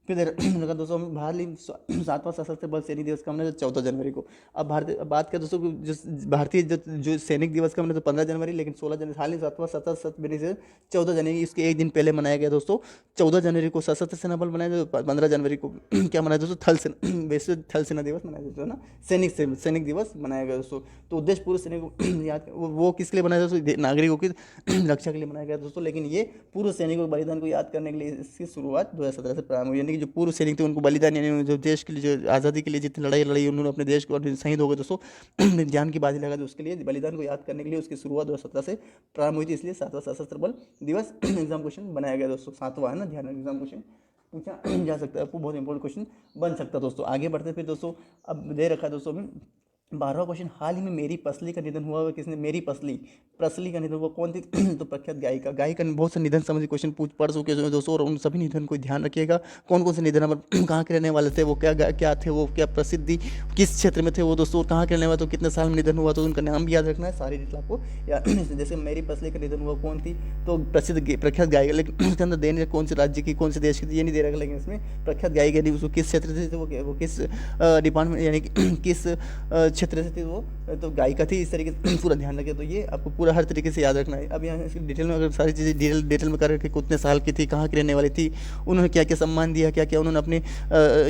फिर दे रखा दोस्तों भारत 7वां सशस्त्र बल सैनिक दिवस का हमने 14 जनवरी को। अब बात करें दोस्तों जो भारतीय जो सैनिक दिवस का हमने तो 15 जनवरी, लेकिन 16 जनवरी हाल ही 7वां सशस्त्र से 14 जनवरी इसके एक दिन पहले मनाया गया दोस्तों। 14 जनवरी को सशस्त्र सेना बल मनाया गया, 15 जनवरी को क्या मनाया दोस्तों? वैसे थल सेना दिवस मनाया जाता है ना, सैनिक दिवस मनाया गया दोस्तों। तो उद्देश्य पूर्व सैनिक को याद वो किसके लिए बनाया दोस्तों? नागरिकों की रक्षा के लिए बनाया गया दोस्तों। लेकिन ये पूर्व सैनिकों के बलिदान को याद करने के लिए इसकी शुरुआत 2017 से प्रारंभ हुई, यानी कि जो पूर्व सैनिक थे उनको बलिदान, यानी जो देश के लिए जो आज़ादी के लिए जितनी लड़ाई लड़ी उन्होंने अपने देश को शहीद हो गए दोस्तों, जान की बाजी लगा दी उसके लिए, बलिदान को याद करने के लिए उसकी शुरुआत 2017 से प्रारंभ हुई थी, इसलिए 7वां सशस्त्र बल दिवस एग्जाम क्वेश्चन बनाया गया दोस्तों। 7वां है ना, ध्यान एग्जाम क्वेश्चन पूछा जा सकता है, आपको बहुत इंपॉर्टेंट क्वेश्चन बन सकता है दोस्तों। आगे बढ़ते फिर दोस्तों, अब दे रखा है दोस्तों अभी 12वां क्वेश्चन, हाल ही में मेरी पसली का निधन हुआ। किसने? मेरी पसली का निधन हुआ, कौन थी? तो प्रख्यात गायिका ने बहुत से निधन संबंधी क्वेश्चन पढ़ चुके हैं दोस्तों, और उन सभी निधन को ध्यान रखिएगा। कौन कौन से निधन, कहाँ के रहने वाले थे, वो क्या थे, वो क्या प्रसिद्धि किस क्षेत्र में थे वो दोस्तों, कहाँ के रहने वाले, तो कितने साल में निधन हुआ, तो उनका नाम भी याद रखना है, सारी डिटेल आपको जैसे मेरी पसली का निधन हुआ कौन थी, तो प्रख्यात गायिका, लेकिन उसके अंदर देने कौन से राज्य की कौन से देश की ये नहीं दे रखा, लेकिन इसमें प्रख्यात गायिका यदि उसको किस क्षेत्र से थे, वो किस डिपार्टमेंट यानी किस क्षेत्र से थी वो, तो गायिका थी, इस तरीके से पूरा ध्यान रखें। तो ये आपको पूरा हर तरीके से याद रखना है। अब यहाँ इसकी डिटेल में अगर सारी चीज़ें डिटेल में कर कितने साल की थी, कहाँ की रहने वाली थी, उन्होंने क्या क्या सम्मान दिया, क्या क्या उन्होंने अपने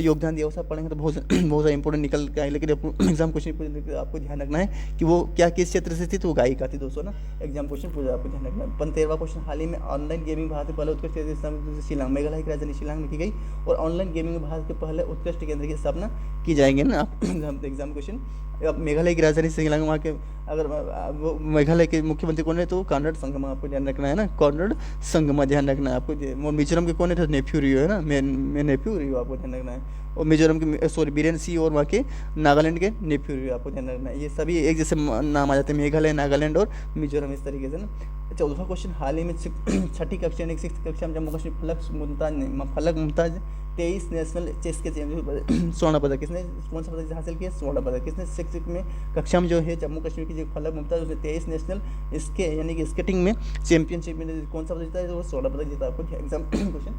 योगदान दिया, वो सब पढ़ेंगे तो बहुत ज़्यादा इंपॉर्टेंट निकल के आए। लेकिन एग्जाम क्वेश्चन आपको ध्यान रखना है कि वो क्या किस क्षेत्र से थी, तो वो गायिका थी दोस्तों ना। एग्जाम क्वेश्चन पूरा आपको ध्यान रखना है। 13वां क्वेश्चन, हाल ही में ऑनलाइन गेमिंग भारत के पहले उत्कृष्ट शिलांग, मेघालय की राजधानी शिलांग में की गई, और ऑनलाइन गेमिंग में भारत के पहले उत्कृष्ट केंद्र की स्थापना की जाएंगे ना। एग्जाम क्वेश्चन, अब मेघालय की राजधानी शिलांग, वहाँ के अगर वो मेघालय के मुख्यमंत्री कौन है, तो कॉनरेड संगमा, आपको ध्यान रखना है ना, कॉनरेड संगमा ध्यान रखना है आपको। मिजोरम के कौन है, नेफ्यू रियो है ना, मैं नेफ्यू रियो, आपको ध्यान रखना है। और मिजोरम के बीरेन सिंह, और वहाँ के नागालैंड के नेफ्यू रियो, आपको ध्यान रखना है। ये सभी एक जैसे नाम आ जाते हैं, मेघालय, नागालैंड और मिजोरम, इस तरीके से ना। 14वां क्वेश्चन, हाल ही में 6ठी कक्षा यानी 6th कक्षा में जम्मू कश्मीर फलक मुमताज 23 नेशनल चेस के स्वर्ण पदक, किसने कौन सा पदक हासिल किया? स्वर्ण पदक। किसने 6th में कक्षा में जो है जम्मू कश्मीर की जो फलक मुमताज, उसने 23 नेशनल इसके यानी कि स्केटिंग में चैंपियनशिप में कौन सा पदक जीता है? तो वो स्वर्ण पदक जीता। आपको एग्जाम क्वेश्चन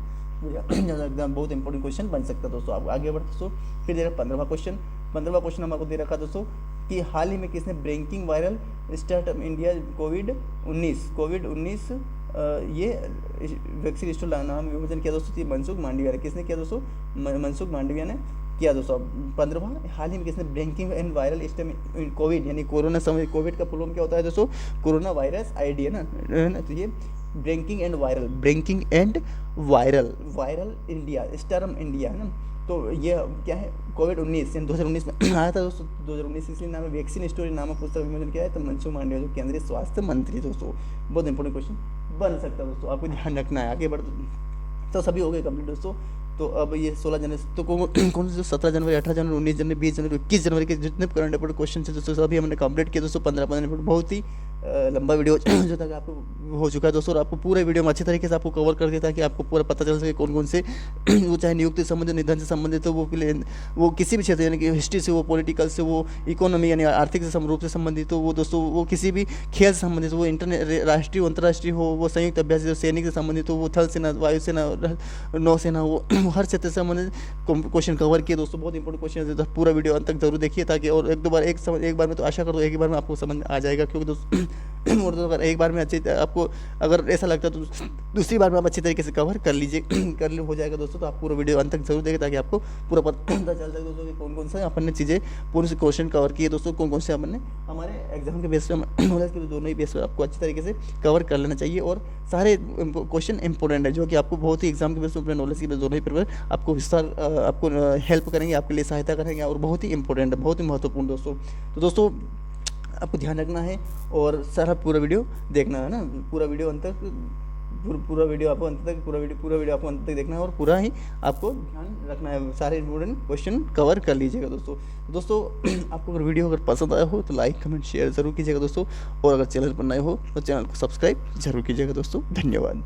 एग्जाम बहुत इंपॉर्टेंट क्वेश्चन बन सकता है दोस्तों। आप आगे बढ़ते दोस्तों, फिर दे रहा 15वां क्वेश्चन हमारे दे रखा दोस्तों कि हाल ही में किसने ब्रेकिंग वायरल स्टार्टअप इंडिया कोविड-19 ये वैक्सीन स्टोर नाम विमोचन किया दोस्तों, मनसुख मांडविया ने। किसने किया दोस्तों? मनसुख मांडविया ने किया दोस्तों। 15वां, हाल ही में किसने breaking and viral stem COVID यानी कोरोना समय, कोविड का फुल फॉर्म क्या होता है दोस्तों? कोरोना वायरस आईडी है ना, तो ये ब्रेकिंग एंड वायरल इंडिया स्टारम इंडिया है ना। तो ये क्या है? कोविड-19 यानी 2019 में आया था दोस्तों, 2019 इसलिए नाम है वैक्सीन स्टोरी नामक पुस्तक विमोचन किया है, तो मनसुख मांडविया जो केंद्रीय स्वास्थ्य मंत्री दोस्तों, बहुत इंपॉर्टेंट क्वेश्चन बन सकता है दोस्तों, आपको ध्यान रखना है। आगे बढ़ तो सभी हो गए कंप्लीट दोस्तों। तो अब ये 16 जनवरी तो कौन से जो 17 जनवरी, 18 जनवरी, 19 जनवरी, 20 जनवरी, 21 जनवरी के जितने करंट अफेयर क्वेश्चन थे दोस्तों सभी हमने कंप्लीट किए दोस्तों। 15 मिनट बहुत ही लंबा वीडियो जो तक आपको हो चुका है दोस्तों, और आपको पूरे वीडियो में अच्छी तरीके से आपको कवर कर दिया ताकि आपको पूरा पता चल सके कौन कौन से वो चाहे नियुक्ति से संबंधित, निधन से संबंधित, तो वो किसी भी क्षेत्र यानी कि हिस्ट्री से, वो पॉलिटिकल से, वो इकोनॉमी यानी आर्थिक रूप से संबंधित, तो वो दोस्तों वो किसी भी खेल से संबंधित, वो राष्ट्रीय अंतर्राष्ट्रीय हो, वो संयुक्त अभ्यास जो सैनिक से संबंधित हो, वो थल सेना, वायुसेना, नौसेना, वो हर क्षेत्र से संबंधित क्वेश्चन कवर किए दोस्तों। बहुत इंपॉर्टेंट क्वेश्चन है, पूरा वीडियो अंत तक जरूर देखिए ताकि, और एक बार में तो आशा करो एक ही बार में आपको समझ आ जाएगा, क्योंकि दोस्तों और तो अगर एक बार में अच्छी आपको अगर ऐसा लगता है तो दूसरी बार में आप अच्छी तरीके से कवर कर लीजिए हो जाएगा दोस्तों। तो आप पूरा वीडियो अंत तक जरूर देखें ताकि आपको पूरा पता चल सके दोस्तों कि कौन कौन से अपन ने चीज़ें पूरे से क्वेश्चन कवर किए दोस्तों, कौन कौन से अपन ने हमारे एग्जाम के बेस पर नॉलेज के दोनों ही बेस पर आपको अच्छी तरीके से कवर कर लेना चाहिए। और सारे क्वेश्चन इंपॉर्टेंट है जो कि आपको बहुत ही एग्जाम के बेस पर अपने नॉलेज के दोनों ही पेपर आपको विस्तार आपको हेल्प करेंगे, आपके लिए सहायता करेंगे और बहुत ही इंपॉर्टेंट है, बहुत ही महत्वपूर्ण दोस्तों। तो दोस्तों आपको ध्यान रखना है और सारा पूरा वीडियो देखना है ना, पूरा वीडियो अंत तक पूरा वीडियो आपको अंत तक पूरा वीडियो आपको अंत तक देखना है और पूरा ही आपको ध्यान रखना है, सारे इंपॉर्टेंट क्वेश्चन कवर कर लीजिएगा दोस्तों। आपको अगर वीडियो अगर पसंद आया हो तो लाइक कमेंट शेयर ज़रूर कीजिएगा दोस्तों, और अगर चैनल पर नए हो तो चैनल को सब्सक्राइब जरूर कीजिएगा दोस्तों। धन्यवाद।